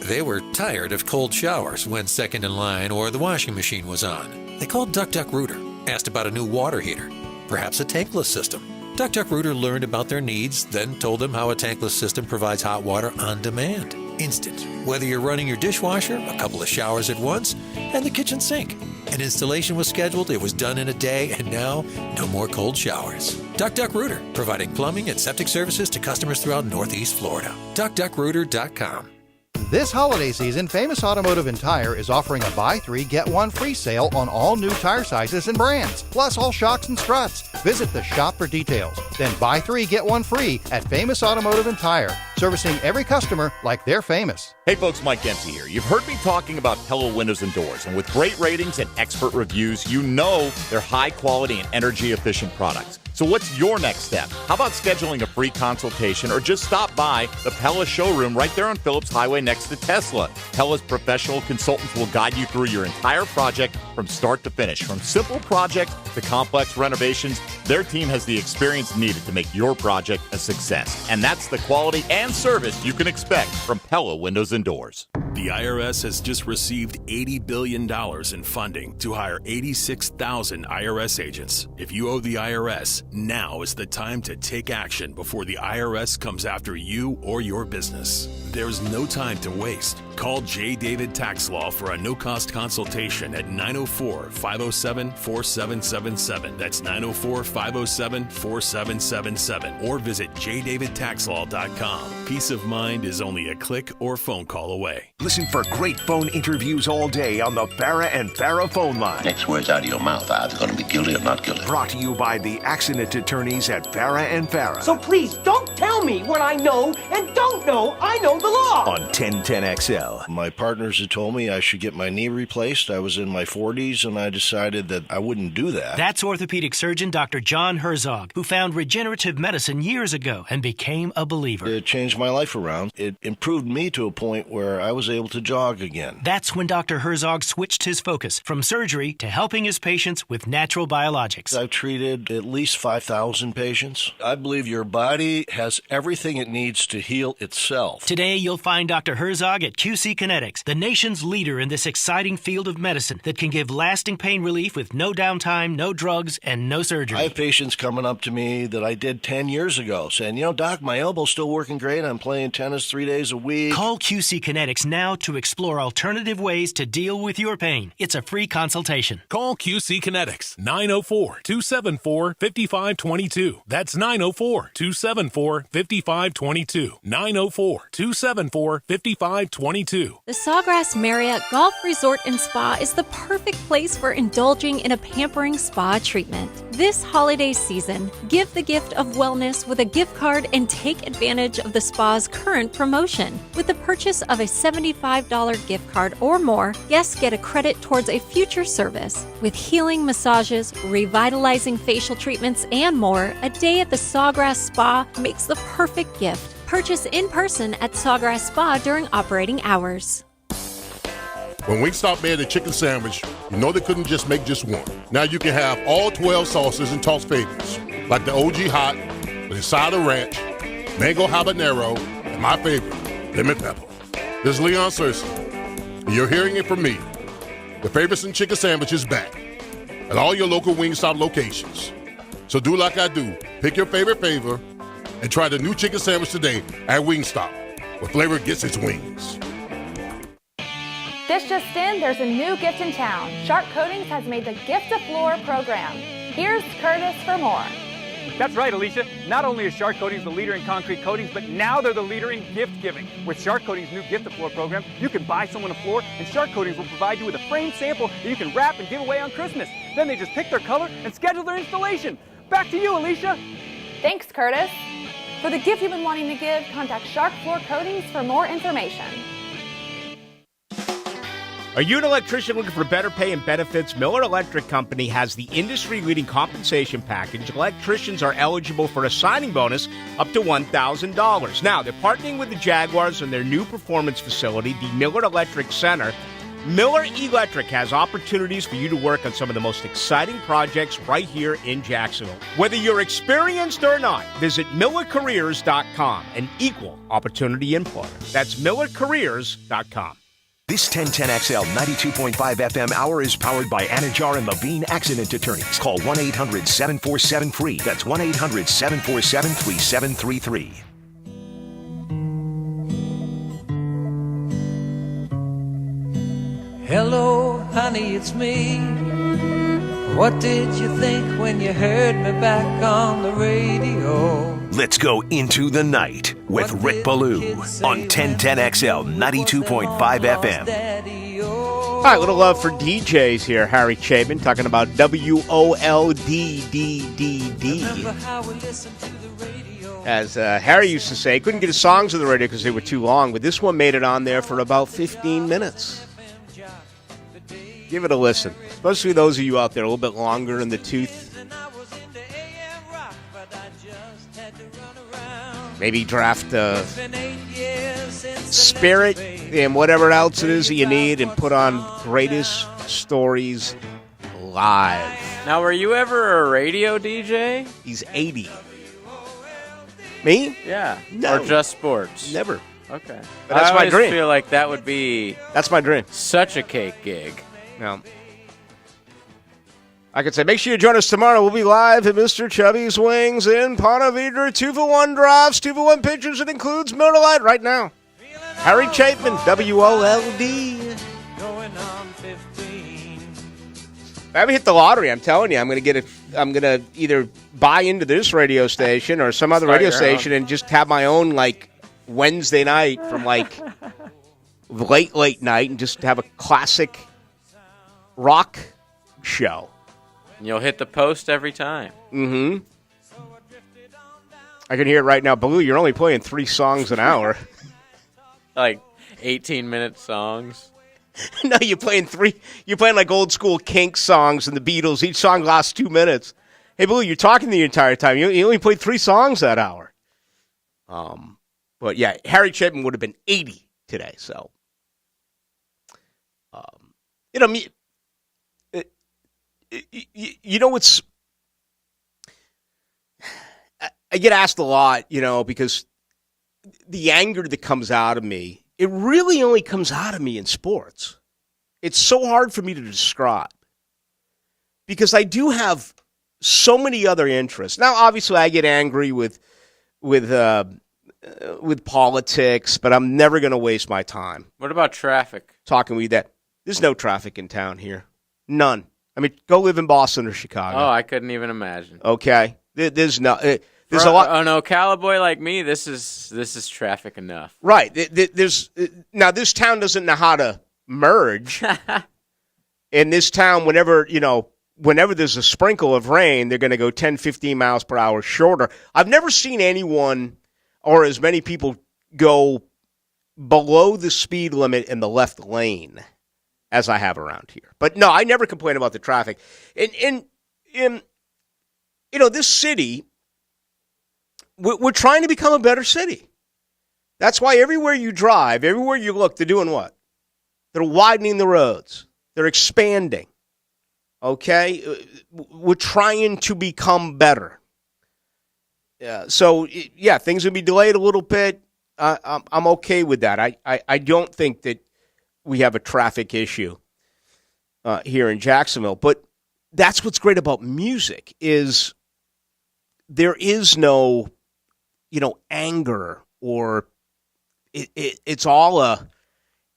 They were tired of cold showers when second in line or the washing machine was on. They called Duck Rooter, asked about a new water heater, perhaps a tankless system. Duck Rooter learned about their needs, then told them how a tankless system provides hot water on demand. Instant. Whether you're running your dishwasher, a couple of showers at once, and the kitchen sink. An installation was scheduled, it was done in a day, and now, no more cold showers. Duck Rooter, providing plumbing and septic services to customers throughout Northeast Florida. DuckRooter.com. This holiday season, Famous Automotive and Tire is offering a buy 3, get 1 free sale on all new tire sizes and brands, plus all shocks and struts. Visit the shop for details. Then buy 3, get 1 free at Famous Automotive and Tire, servicing every customer like they're famous. Hey folks, Mike Dempsey here. You've heard me talking about Pella Windows and Doors, and with great ratings and expert reviews, you know they're high quality and energy efficient products. So what's your next step? How about scheduling a free consultation or just stop by the Pella showroom right there on Phillips Highway next to Tesla. Pella's professional consultants will guide you through your entire project from start to finish. From simple projects to complex renovations, their team has the experience needed to make your project a success. And that's the quality and service you can expect from Pella Windows and Doors. The IRS has just received $80 billion in funding to hire 86,000 IRS agents. If you owe the IRS, now is the time to take action before the IRS comes after you or your business. There's no time to waste. Call J. David Tax Law for a no-cost consultation at 904-507-4777. That's 904-507-4777. Or visit jdavidtaxlaw.com. Peace of mind is only a click or phone call away. Listen for great phone interviews all day on the Farrah and Farrah phone line. Next words out of your mouth are either going to be guilty or not guilty. Brought to you by the accident attorneys at Farrah and Farrah. So please don't tell me what I know and don't know. I know the law. On 1010XL. My partners had told me I should get my knee replaced. I was in my 40s and I decided that I wouldn't do that. That's orthopedic surgeon Dr. John Herzog, who found regenerative medicine years ago and became a believer. It changed my life around. It improved me to a point where I was able to jog again. That's when Dr. Herzog switched his focus from surgery to helping his patients with natural biologics. I've treated at least 5,000 patients. I believe your body has everything it needs to heal itself. Today, you'll find Dr. Herzog at QC Kinetics, the nation's leader in this exciting field of medicine that can give lasting pain relief with no downtime, no drugs, and no surgery. I have patients coming up to me that I did 10 years ago saying, Doc, my elbow's still working great. I'm playing tennis 3 days a week. Call QC Kinetics now to explore alternative ways to deal with your pain. It's a free consultation. Call QC Kinetics, 904-274-5522. That's 904-274-5522. 904-274-5522. 274-5522. The Sawgrass Marriott Golf Resort and Spa is the perfect place for indulging in a pampering spa treatment. This holiday season, give the gift of wellness with a gift card and take advantage of the spa's current promotion. With the purchase of a $75 gift card or more, guests get a credit towards a future service. With healing massages, revitalizing facial treatments, and more, a day at the Sawgrass Spa makes the perfect gift. Purchase in person at Sawgrass Spa during operating hours. When Wingstop made the chicken sandwich, you know they couldn't just make just one. Now you can have all 12 sauces and toss favorites, like the OG Hot, with a side of ranch, mango habanero, and my favorite, lemon pepper. This is Leon Searcy, and you're hearing it from me. The Favorites and Chicken Sandwich is back at all your local Wingstop locations. So do like I do. Pick your favorite flavor and try the new chicken sandwich today at Wingstop, where flavor gets its wings. This just in, there's a new gift in town. Shark Coatings has made the Gift of Floor program. Here's Curtis for more. That's right, Alicia. Not only is Shark Coatings the leader in concrete coatings, but now they're the leader in gift giving. With Shark Coatings' new Gift of Floor program, you can buy someone a floor, and Shark Coatings will provide you with a framed sample that you can wrap and give away on Christmas. Then they just pick their color and schedule their installation. Back to you, Alicia. Thanks, Curtis. For the gift you've been wanting to give, contact Shark Floor Coatings for more information. Are you an electrician looking for better pay and benefits? Miller Electric Company has the industry-leading compensation package. Electricians are eligible for a signing bonus up to $1,000. Now, they're partnering with the Jaguars on their new performance facility, the Miller Electric Center. Miller Electric has opportunities for you to work on some of the most exciting projects right here in Jacksonville. Whether you're experienced or not, visit MillerCareers.com, an equal opportunity employer. That's MillerCareers.com. This 1010XL 92.5 FM hour is powered by Anajar and Levine Accident Attorneys. Call 1-800-747-FREE. That's 1-800-747-3733. Hello, honey, it's me. What did you think when you heard me back on the radio? Let's go into the night with Rick Ballou on 1010XL 92.5 FM. All right, little love for DJs here. Harry Chapin talking about WOLDDDD. As Harry used to say, couldn't get his songs on the radio because they were too long, but this one made it on there for about 15 minutes. Give it a listen, especially those of you out there a little bit longer in the tooth. Maybe draft Spirit and whatever else it is that you need and put on Greatest Stories Live. Now, were you ever a radio DJ? He's 80. Me? Yeah. No. Or just sports? Never. Okay. But that's my dream. I feel like that would be... That's my dream. Such a cake gig. No. I could say, make sure you join us tomorrow. We'll be live at Mr. Chubby's Wings in Ponte Vedra. 2-for-1 drafts, 2-for-1 pictures. It includes Miller Lite right now. Harry Chapin, WOLD. If I ever hit the lottery, I'm telling you, I'm gonna either buy into this radio station or some other radio station and just have my own like Wednesday night from like late night and just have a classic rock show. You'll hit the post every time. Mm-hmm. I can hear it right now. Ballou, you're only playing 3 songs an hour. Like 18-minute songs. No, you're playing 3. You're playing like old school Kinks songs and the Beatles. Each song lasts 2 minutes. Hey, Ballou, you're talking the entire time. You only played 3 songs that hour. But yeah, Harry Chapin would have been 80 today. So, it's. I get asked a lot, because the anger that comes out of me, it really only comes out of me in sports. It's so hard for me to describe because I do have so many other interests. Now, obviously, I get angry with politics, but I'm never going to waste my time. What about traffic? Talking with you that there's no traffic in town here. None. I mean, go live in Boston or Chicago. Oh, I couldn't even imagine. Okay. There's no. There's a lot. Oh no, cowboy like me. This is traffic enough. Right. There's now this town doesn't know how to merge. In this town, whenever there's a sprinkle of rain, they're going to go 10, 15 miles per hour shorter. I've never seen anyone or as many people go below the speed limit in the left lane as I have around here. But no, I never complain about the traffic. In this city, we're trying to become a better city. That's why everywhere you drive, everywhere you look, they're doing what? They're widening the roads. They're expanding. Okay? We're trying to become better. So, things will be delayed a little bit. I'm okay with that. I don't think that we have a traffic issue here in Jacksonville. But that's what's great about music is there is no, anger or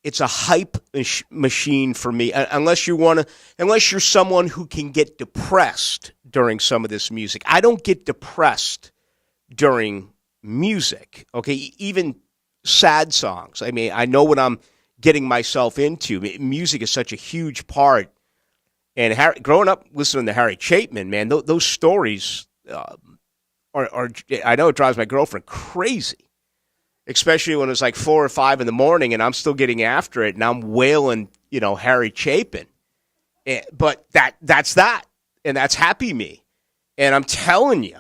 it's a hype machine for me. Unless you're someone who can get depressed during some of this music. I don't get depressed during music. Okay, even sad songs. I mean, I know what I'm getting myself into. Music is such a huge part. And growing up listening to Harry Chapman, man, those stories are. I know it drives my girlfriend crazy. Especially when it's like 4 or 5 in the morning and I'm still getting after it and I'm wailing, Harry Chapin. But that's that. And that's Happy Me. And I'm telling you,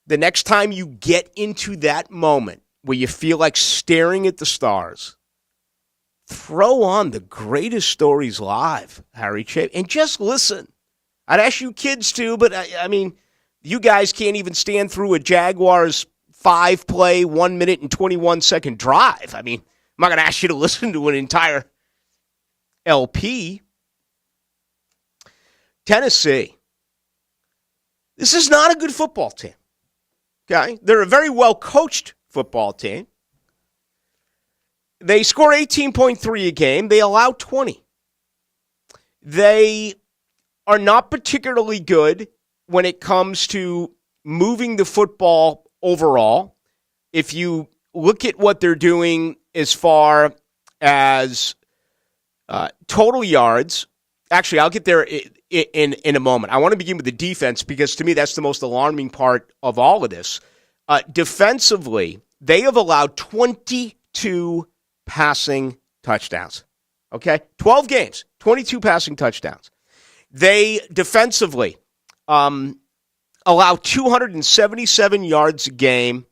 the next time you get into that moment where you feel like staring at the stars, throw on the greatest stories live, Harry Chapin, and just listen. I'd ask you kids too, but I mean, you guys can't even stand through a Jaguars 5-play, 1 minute and 21-second drive. I mean, I'm not going to ask you to listen to an entire LP. Tennessee. This is not a good football team. Okay? They're a very well-coached football team. They score 18.3 a game. They allow 20. They are not particularly good when it comes to moving the football overall. If you look at what they're doing as far as total yards, actually, I'll get there in a moment. I want to begin with the defense because to me that's the most alarming part of all of this. Defensively, they have allowed 22 passing touchdowns. Okay? 12 games, 22 passing touchdowns. They defensively allow 277 yards a game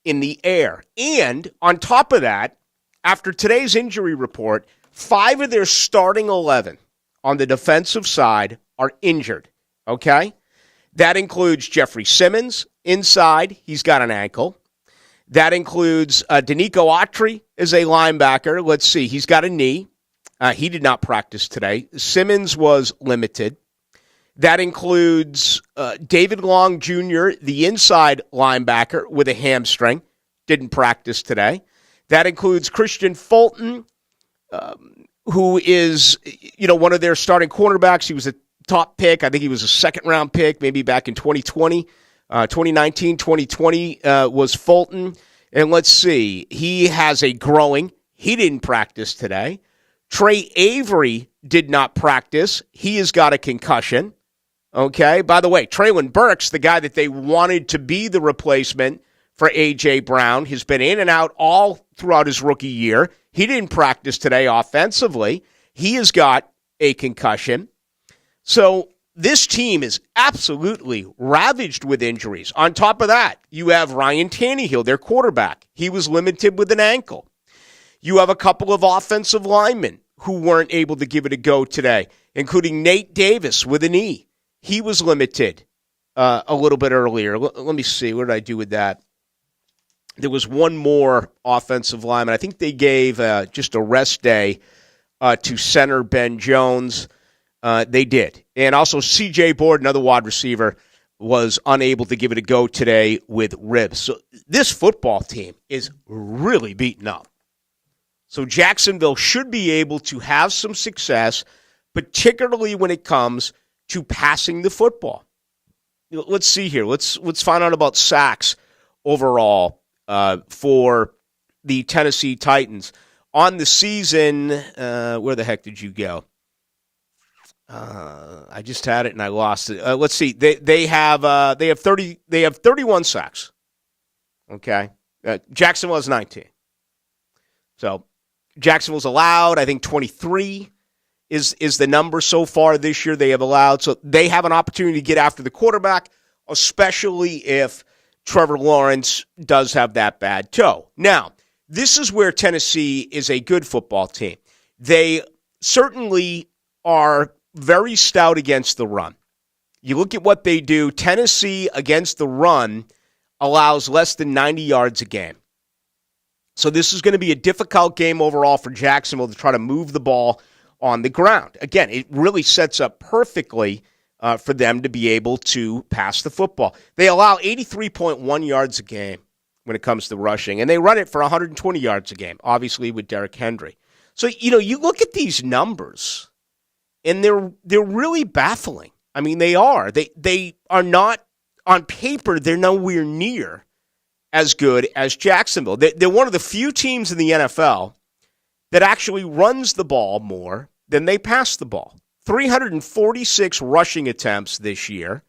in the air. And on top of that, after today's injury report, 5 of their starting 11 on the defensive side are injured. Okay? That includes Jeffrey Simmons inside. He's got an ankle. That includes Danico Autry is a linebacker. Let's see. He's got a knee. He did not practice today. Simmons was limited. That includes David Long Jr., the inside linebacker with a hamstring. Didn't practice today. That includes Christian Fulton, who is, one of their starting cornerbacks. He was a top pick. I think he was a second-round pick, maybe back in 2020. 2019, 2020 was Fulton. And let's see. He has a growing. He didn't practice today. Trey Avery did not practice. He has got a concussion. Okay, by the way, Traylon Burks, the guy that they wanted to be the replacement for A.J. Brown, has been in and out all throughout his rookie year. He didn't practice today offensively. He has got a concussion. So this team is absolutely ravaged with injuries. On top of that, you have Ryan Tannehill, their quarterback. He was limited with an ankle. You have a couple of offensive linemen who weren't able to give it a go today, including Nate Davis with a knee. He was limited a little bit earlier. Let me see. What did I do with that? There was one more offensive lineman. I think they gave just a rest day to center Ben Jones. They did. And also C.J. Board, another wide receiver, was unable to give it a go today with ribs. So this football team is really beaten up. So Jacksonville should be able to have some success, particularly when it comes to passing the football. let's see here. Let's find out about sacks overall for the Tennessee Titans. On the season, where the heck did you go? I just had it and I lost it. Let's see. They have 31 sacks. Okay. Jacksonville has 19. So Jacksonville's allowed, I think 23 is the number so far this year they have allowed. So they have an opportunity to get after the quarterback, especially if Trevor Lawrence does have that bad toe. Now, this is where Tennessee is a good football team. They certainly are very stout against the run. You look at what they do. Tennessee against the run allows less than 90 yards a game. So this is going to be a difficult game overall for Jacksonville to try to move the ball on the ground. Again, it really sets up perfectly for them to be able to pass the football. They allow 83.1 yards a game when it comes to rushing, and they run it for 120 yards a game, obviously with Derrick Henry. So, you look at these numbers, and they're really baffling. I mean, they are. They are not, on paper, they're nowhere near as good as Jacksonville. They're one of the few teams in the NFL that actually runs the ball more than they pass the ball. 346 rushing attempts this year,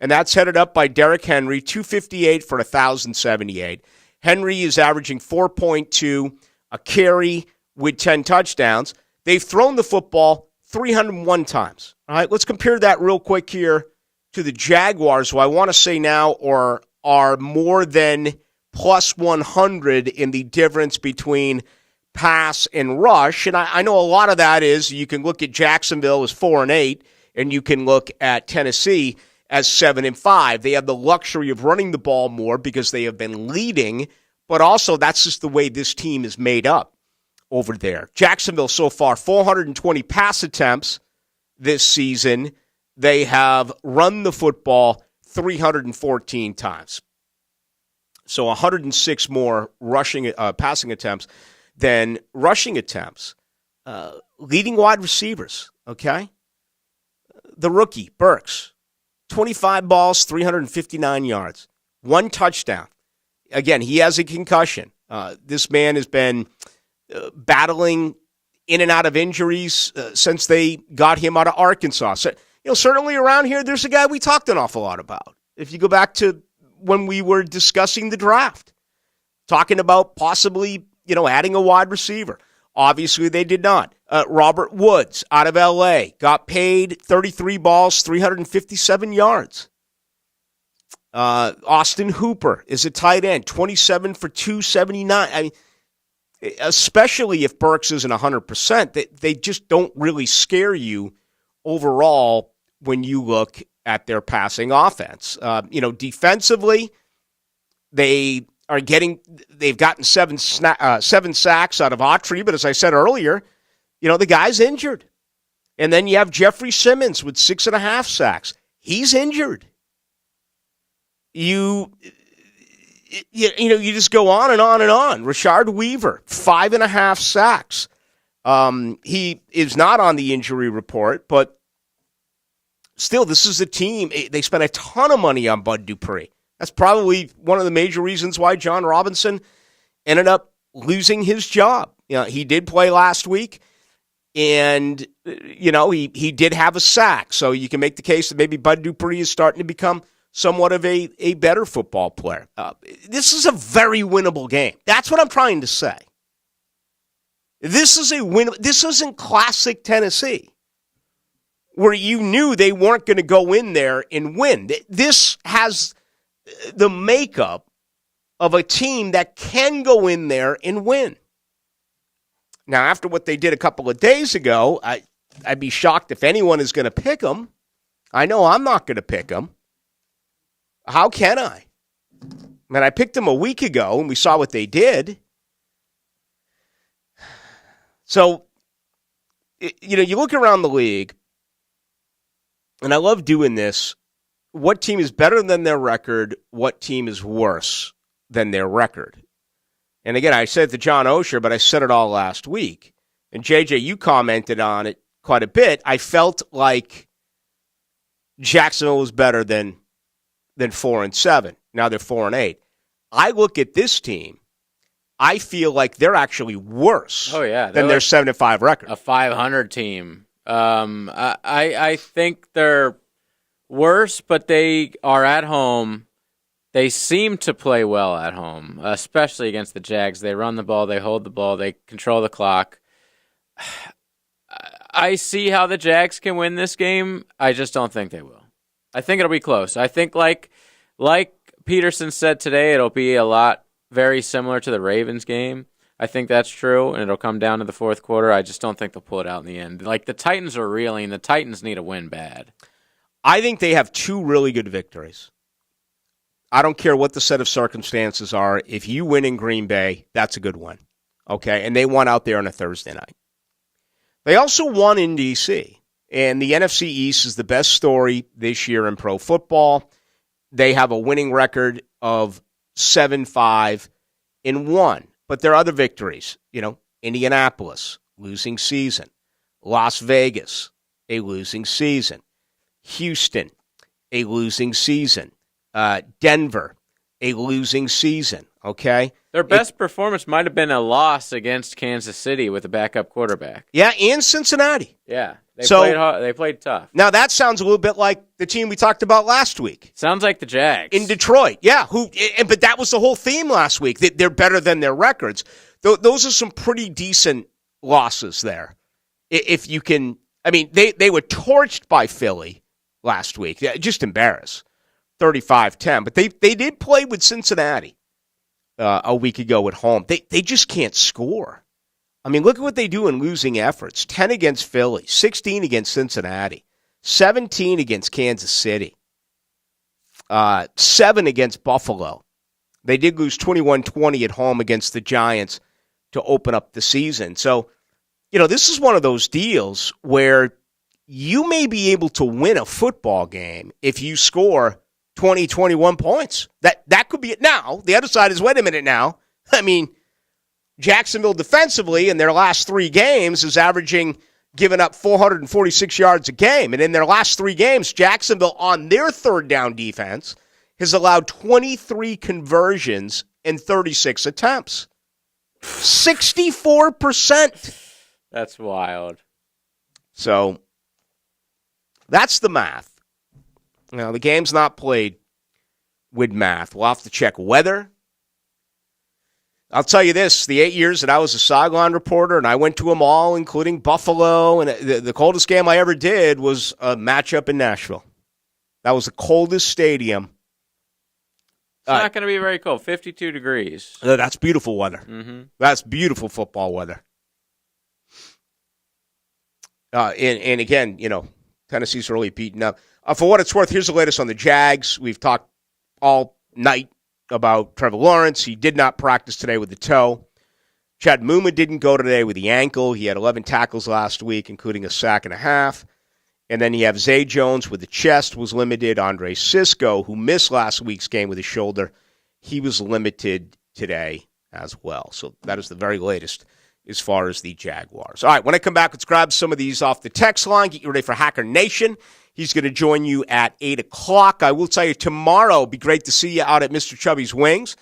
and that's headed up by Derrick Henry, 258 for 1,078. Henry is averaging 4.2 a carry with 10 touchdowns. They've thrown the football 301 times. All right, let's compare that real quick here to the Jaguars, who I want to say now are more than plus 100 in the difference between pass and rush. And I know a lot of that is you can look at Jacksonville as 4-8, and you can look at Tennessee as 7-5. They have the luxury of running the ball more because they have been leading, but also that's just the way this team is made up over there. Jacksonville so far, 420 pass attempts this season. They have run the football 314 times. So 106 more passing attempts than rushing attempts. Leading wide receivers, okay? The rookie, Burks, 25 balls, 359 yards, 1 touchdown. Again, he has a concussion. This man has been battling in and out of injuries since they got him out of Arkansas. So, certainly around here, there's a guy we talked an awful lot about. If you go back to when we were discussing the draft, talking about possibly, adding a wide receiver. Obviously, they did not. Robert Woods out of L.A. got paid 33 balls, 357 yards. Austin Hooper is a tight end, 27 for 279. I mean, especially if Burks isn't 100%, they just don't really scare you overall when you look at their passing offense. Defensively, they've gotten seven sacks out of Autry, but as I said earlier, the guy's injured. And then you have Jeffrey Simmons with 6.5 sacks. He's injured. You just go on and on and on. Rashard Weaver, 5.5 sacks. He is not on the injury report, but still, this is a team. They spent a ton of money on Bud Dupree. That's probably one of the major reasons why John Robinson ended up losing his job. He did play last week, and he did have a sack. So you can make the case that maybe Bud Dupree is starting to become somewhat of a better football player. This is a very winnable game. That's what I'm trying to say. This is a win. This isn't classic Tennessee, where you knew they weren't going to go in there and win. This has the makeup of a team that can go in there and win. Now, after what they did a couple of days ago, I'd be shocked if anyone is going to pick them. I know I'm not going to pick them. How can I? I picked them a week ago, and we saw what they did. So, you look around the league, and I love doing this. What team is better than their record? What team is worse than their record? And again, I said it to John Osher, but I said it all last week. And JJ, you commented on it quite a bit. I felt like Jacksonville was better than than 4-7. Now they're 4-8. I look at this team, I feel like they're actually worse than their 7-5 record. A 500 team. I think they're worse, but they are at home. They seem to play well at home, especially against the Jags. They run the ball, they hold the ball, they control the clock. I see how the Jags can win this game. I just don't think they will. I think it'll be close. I think like Peterson said today, it'll be a lot very similar to the Ravens game. I think that's true, and it'll come down to the fourth quarter. I just don't think they'll pull it out in the end. Like, the Titans are reeling. The Titans need a win bad. I think they have two really good victories. I don't care what the set of circumstances are. If you win in Green Bay, that's a good one. Okay? And they won out there on a Thursday night. They also won in D.C., and the NFC East is the best story this year in pro football. They have a winning record of 7-5-1. But there are other victories. Indianapolis, losing season. Las Vegas, a losing season. Houston, a losing season. Denver, a losing season. Okay? Their best performance might have been a loss against Kansas City with a backup quarterback. Yeah, and Cincinnati. Yeah. They played tough. Now, that sounds a little bit like the team we talked about last week. Sounds like the Jags. In Detroit, yeah. But that was the whole theme last week. They're better than their records. Those are some pretty decent losses there. If you can, they were torched by Philly last week. Just embarrassed. 35-10. But they did play with Cincinnati a week ago at home. They just can't score. Look at what they do in losing efforts. 10 against Philly, 16 against Cincinnati, 17 against Kansas City, 7 against Buffalo. They did lose 21-20 at home against the Giants to open up the season. So, this is one of those deals where you may be able to win a football game if you score 20, 21 points. That could be it. Now, the other side is, wait a minute now. Jacksonville defensively in their last 3 games is giving up 446 yards a game. And in their last 3 games, Jacksonville on their third down defense has allowed 23 conversions in 36 attempts. 64%. That's wild. So that's the math. Now, the game's not played with math. We'll have to check weather. I'll tell you this, the 8 years that I was a sideline reporter, and I went to them all, including Buffalo, and the coldest game I ever did was a matchup in Nashville. That was the coldest stadium. It's not going to be very cold, 52 degrees. That's beautiful weather. Mm-hmm. That's beautiful football weather. And again, Tennessee's really beaten up. For what it's worth, here's the latest on the Jags. We've talked all night about Trevor Lawrence. He did not practice today with the toe. Chad Muma didn't go today with the ankle. He had 11 tackles last week, including a sack and a half. And then you have Zay Jones with the chest, was limited. Andre Sisco, who missed last week's game with his shoulder, he was limited today as well. So that is the very latest as far as the Jaguars. All right, when I come back, let's grab some of these off the text line, get you ready for Hacker Nation. He's going to join you at 8 o'clock. I will tell you, tomorrow, it'll be great to see you out at Mr. Chubby's Wings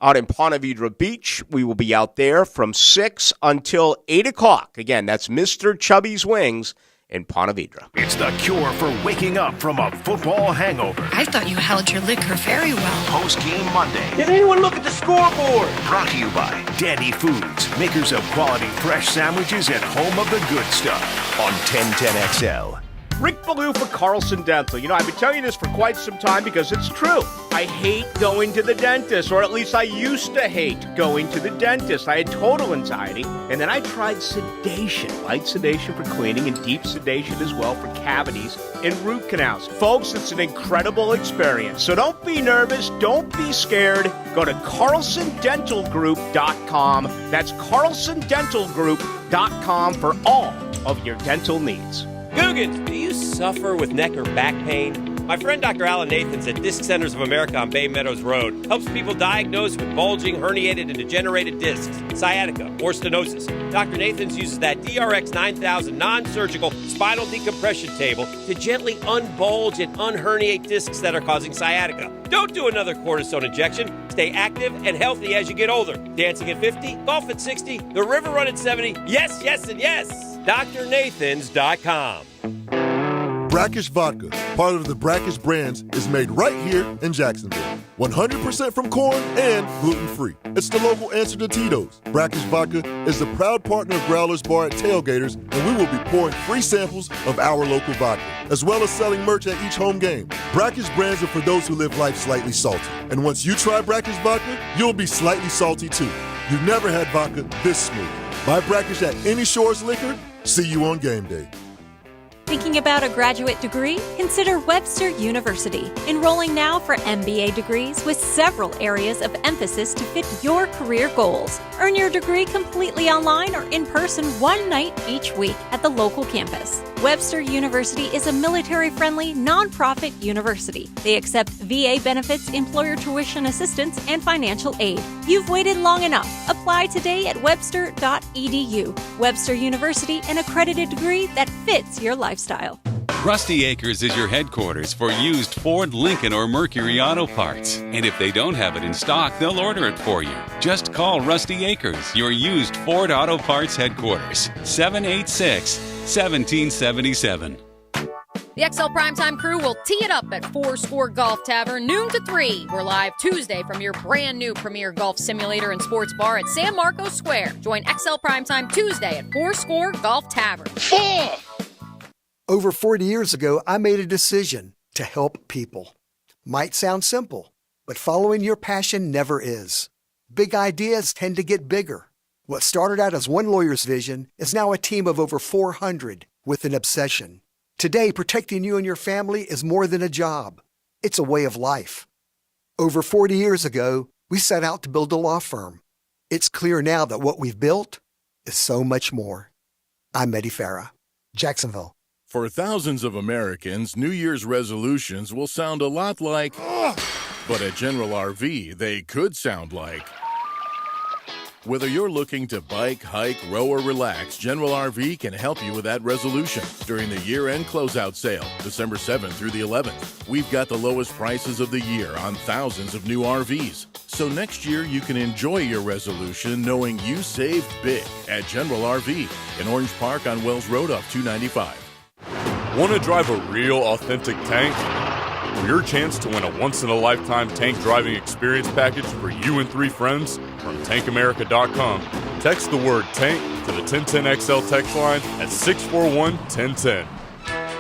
out in Ponte Vedra Beach. We will be out there from 6 until 8 o'clock. Again, that's Mr. Chubby's Wings in Ponte Vedra. It's the cure for waking up from a football hangover. I thought you held your liquor very well. Post-game Monday. Did anyone look at the scoreboard? Brought to you by Dandy Foods, makers of quality fresh sandwiches and home of the good stuff on 1010XL. Rick Ballou for Carlson Dental. I've been telling you this for quite some time because it's true. I hate going to the dentist, or at least I used to hate going to the dentist. I had total anxiety, and then I tried sedation, light sedation for cleaning and deep sedation as well for cavities and root canals. Folks, it's an incredible experience. So don't be nervous. Don't be scared. Go to CarlsonDentalGroup.com. That's CarlsonDentalGroup.com for all of your dental needs. Googans, do you suffer with neck or back pain? My friend Dr. Alan Nathans at Disc Centers of America on Bay Meadows Road helps people diagnosed with bulging, herniated, and degenerated discs, sciatica, or stenosis. Dr. Nathans uses that DRX 9000 non-surgical spinal decompression table to gently unbulge and unherniate discs that are causing sciatica. Don't do another cortisone injection. Stay active and healthy as you get older. Dancing at 50, golf at 60, the river run at 70. Yes, yes, and yes. DrNathans.com. Brackish Vodka, part of the Brackish brands, is made right here in Jacksonville. 100% from corn and gluten-free. It's the local answer to Tito's. Brackish Vodka is the proud partner of Growler's Bar at Tailgaters, and we will be pouring free samples of our local vodka, as well as selling merch at each home game. Brackish brands are for those who live life slightly salty. And once you try Brackish Vodka, you'll be slightly salty too. You've never had vodka this smooth. Buy Brackish at any Shores Liquor. See you on game day. Thinking about a graduate degree? Consider Webster University. Enrolling now for MBA degrees with several areas of emphasis to fit your career goals. Earn your degree completely online or in person one night each week at the local campus. Webster University is a military-friendly, nonprofit university. They accept VA benefits, employer tuition assistance, and financial aid. You've waited long enough. Apply today at webster.edu. Webster University, an accredited degree that fits your lifestyle. Rusty Acres is your headquarters for used Ford, Lincoln, or Mercury auto parts. And if they don't have it in stock, they'll order it for you. Just call Rusty Acres, your used Ford auto parts headquarters. 786-1777. The XL Primetime crew will tee it up at Fourscore Golf Tavern, noon to 3. We're live Tuesday from your brand new premier golf simulator and sports bar at San Marcos Square. Join XL Primetime Tuesday at Fourscore Golf Tavern. Over 40 years ago, I made a decision to help people. Might sound simple, but following your passion never is. Big ideas tend to get bigger. What started out as one lawyer's vision is now a team of over 400 with an obsession. Today, protecting you and your family is more than a job. It's a way of life. Over 40 years ago, we set out to build a law firm. It's clear now that what we've built is so much more. I'm Eddie Farah, Jacksonville. For thousands of Americans, New Year's resolutions will sound a lot like, but at General RV, they could sound like. Whether you're looking to bike, hike, row, or relax, General RV can help you with that resolution during the year-end closeout sale, December 7th through the 11th. We've got the lowest prices of the year on thousands of new RVs. So next year, you can enjoy your resolution knowing you saved big at General RV in Orange Park on Wells Road off 295. Want to drive a real, authentic tank? For your chance to win a once-in-a-lifetime tank driving experience package for you and 3 friends from tankamerica.com, text the word tank to the 1010XL text line at 641-1010.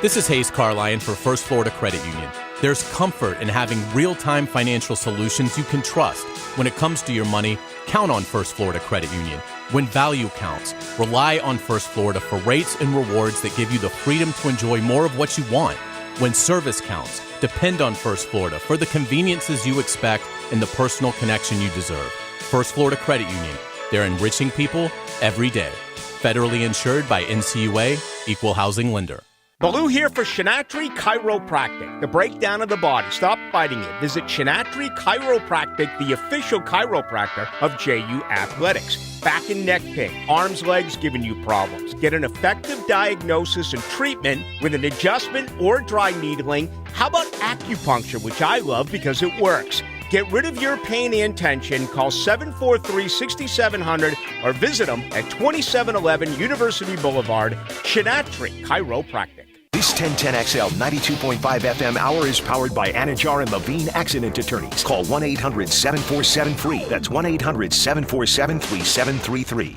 This is Hayes Carline for First Florida Credit Union. There's comfort in having real-time financial solutions you can trust. When it comes to your money, count on First Florida Credit Union. When value counts, rely on First Florida for rates and rewards that give you the freedom to enjoy more of what you want. When service counts, depend on First Florida for the conveniences you expect and the personal connection you deserve. First Florida Credit Union. They're enriching people every day. Federally insured by NCUA, Equal Housing Lender. Ballou here for Shinatri Chiropractic, the breakdown of the body. Stop fighting it. Visit Shinatri Chiropractic, the official chiropractor of JU Athletics. Back and neck pain, arms, legs giving you problems. Get an effective diagnosis and treatment with an adjustment or dry needling. How about acupuncture, which I love because it works? Get rid of your pain and tension. Call 743-6700 or visit them at 2711 University Boulevard, Shinatri Chiropractic. This 1010XL 92.5 FM hour is powered by Anajar and Levine Accident Attorneys. Call 1-800-747-FREE. That's 1-800-747-3733.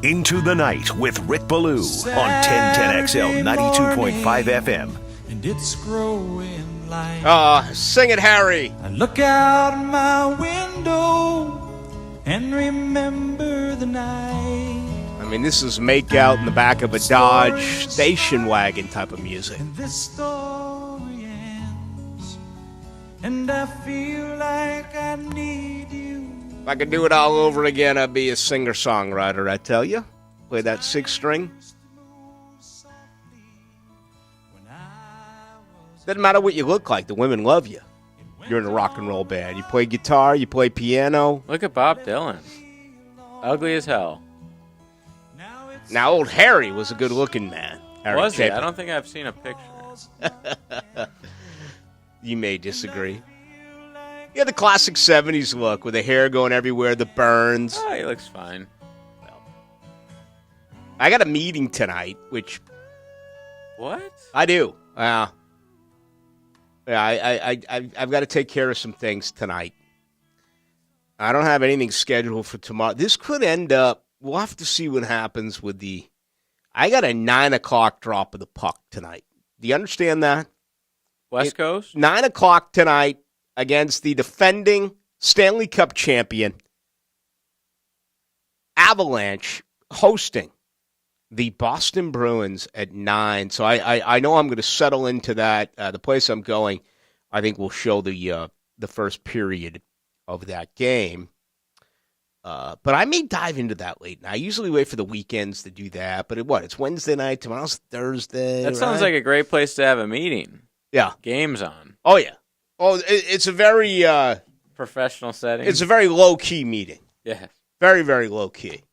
Into the Night with Rick Ballou on 1010XL 92.5 FM. And it's growing light. Sing it, Harry. I look out my window and remember the night. I mean, this is make out in the back of a Dodge station wagon type of music. And this story ends, and I feel like I need you. If I could do it all over again, I'd be a singer-songwriter, I tell you. Play that 6 string. Doesn't matter what you look like. The women love you. You're in a rock and roll band. You play guitar, you play piano. Look at Bob Dylan. Ugly as hell. Now, old Harry was a good-looking man. Harry Was he? Chapin. I don't think I've seen a picture. You may disagree. Yeah, the classic 70s look with the hair going everywhere, the burns. Oh, he looks fine. I got a meeting tonight, which... What? I do. Yeah, I've got to take care of some things tonight. I don't have anything scheduled for tomorrow. This could end up... We'll have to see what happens with the... I got a 9 o'clock drop of the puck tonight. Do you understand that? West Coast? 9 o'clock tonight against the defending Stanley Cup champion, Avalanche, hosting the Boston Bruins at 9. So I know I'm going to settle into that. The place I'm going, I think, will show the first period of that game. But I may dive into that late. I usually wait for the weekends to do that. But it's Wednesday night. Tomorrow's Thursday. That sounds like a great place to have a meeting. Yeah. Games on. Oh, yeah. Oh, it's a very... professional setting. It's a very low-key meeting. Yeah. Very, very low-key.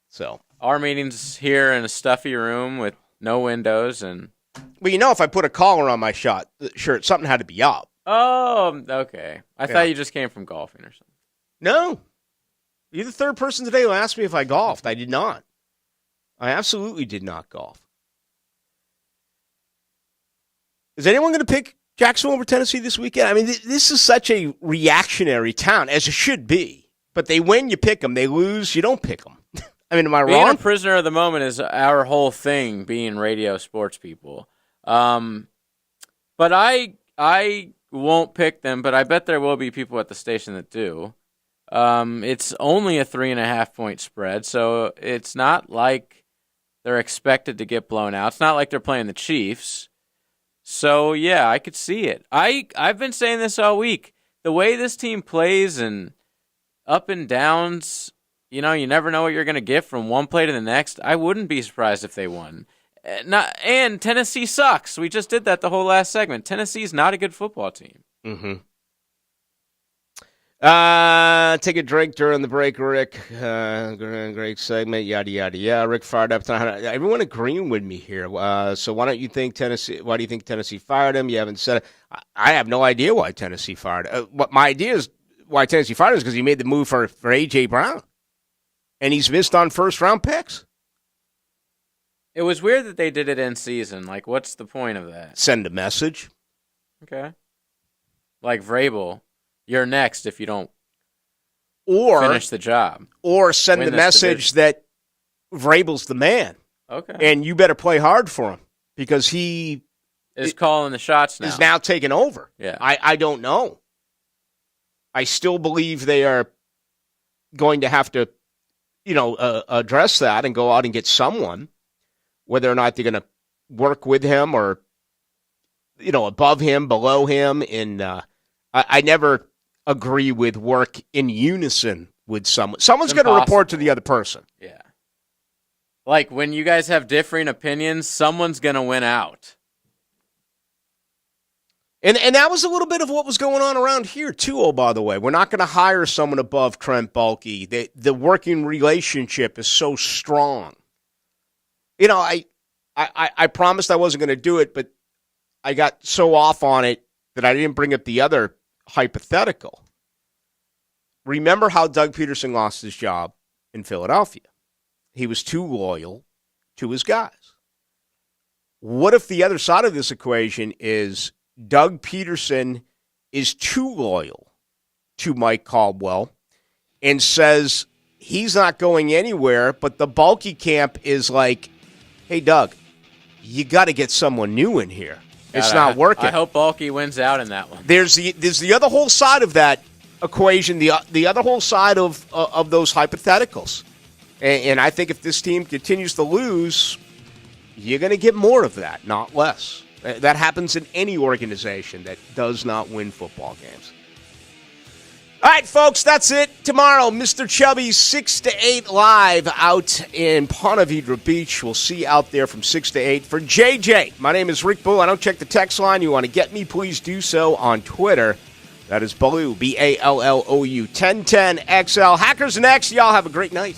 So... Our meeting's here in a stuffy room with no windows. And Well, if I put a collar on my shirt, something had to be up. Oh, okay. I thought you just came from golfing or something. No. You're the third person today who asked me if I golfed. I did not. I absolutely did not golf. Is anyone going to pick Jacksonville over Tennessee this weekend? I mean, this is such a reactionary town, as it should be. But they win, you pick them. They lose, you don't pick them. I mean, am I wrong? Being a prisoner of the moment is our whole thing, being radio sports people. But I won't pick them, but I bet there will be people at the station that do. It's only a 3.5-point spread, so it's not like they're expected to get blown out. It's not like they're playing the Chiefs. So, yeah, I could see it. I've been saying this all week. The way this team plays and up and downs, you never know what you're going to get from one play to the next. I wouldn't be surprised if they won. And Tennessee sucks. We just did that the whole last segment. Tennessee's not a good football team. Mm-hmm. Take a drink during the break, Rick. Great segment, yada, yada, yada. Rick fired up. Everyone agreeing with me here. So why do you think Tennessee fired him? You haven't said it. I have no idea why Tennessee fired him. What my idea is why Tennessee fired him is because he made the move for A.J. Brown. And he's missed on first-round picks. It was weird that they did it in season. Like, what's the point of that? Send a message. Okay. Like Vrabel, you're next if you don't finish the job. Or send the message that Vrabel's the man. Okay. And you better play hard for him because he is calling the shots now. Is now taking over. Yeah. I don't know. I still believe they are going to have to address that and go out and get someone, whether or not they're going to work with him or, above him, below him. And I never agree with work in unison with someone. Someone's going to report to the other person. Yeah. Like when you guys have differing opinions, someone's going to win out. And that was a little bit of what was going on around here, too, by the way. We're not going to hire someone above Trent Baalke. The working relationship is so strong. I promised I wasn't going to do it, but I got so off on it that I didn't bring up the other hypothetical. Remember how Doug Peterson lost his job in Philadelphia? He was too loyal to his guys. What if the other side of this equation is Doug Peterson is too loyal to Mike Caldwell and says he's not going anywhere, but the Baalke camp is like, hey, Doug, you got to get someone new in here. It's not working. I hope Baalke wins out in that one. There's the other whole side of that equation, the other whole side of those hypotheticals. And I think if this team continues to lose, you're going to get more of that, not less. That happens in any organization that does not win football games. All right, folks, that's it. Tomorrow, Mr. Chubby's 6 to 8 live out in Ponte Vedra Beach. We'll see you out there from 6 to 8. For JJ, my name is Rick Ballou. I don't check the text line. You want to get me, please do so on Twitter. That is Ballou, Ballou, 1010XL. Hackers next. Y'all have a great night.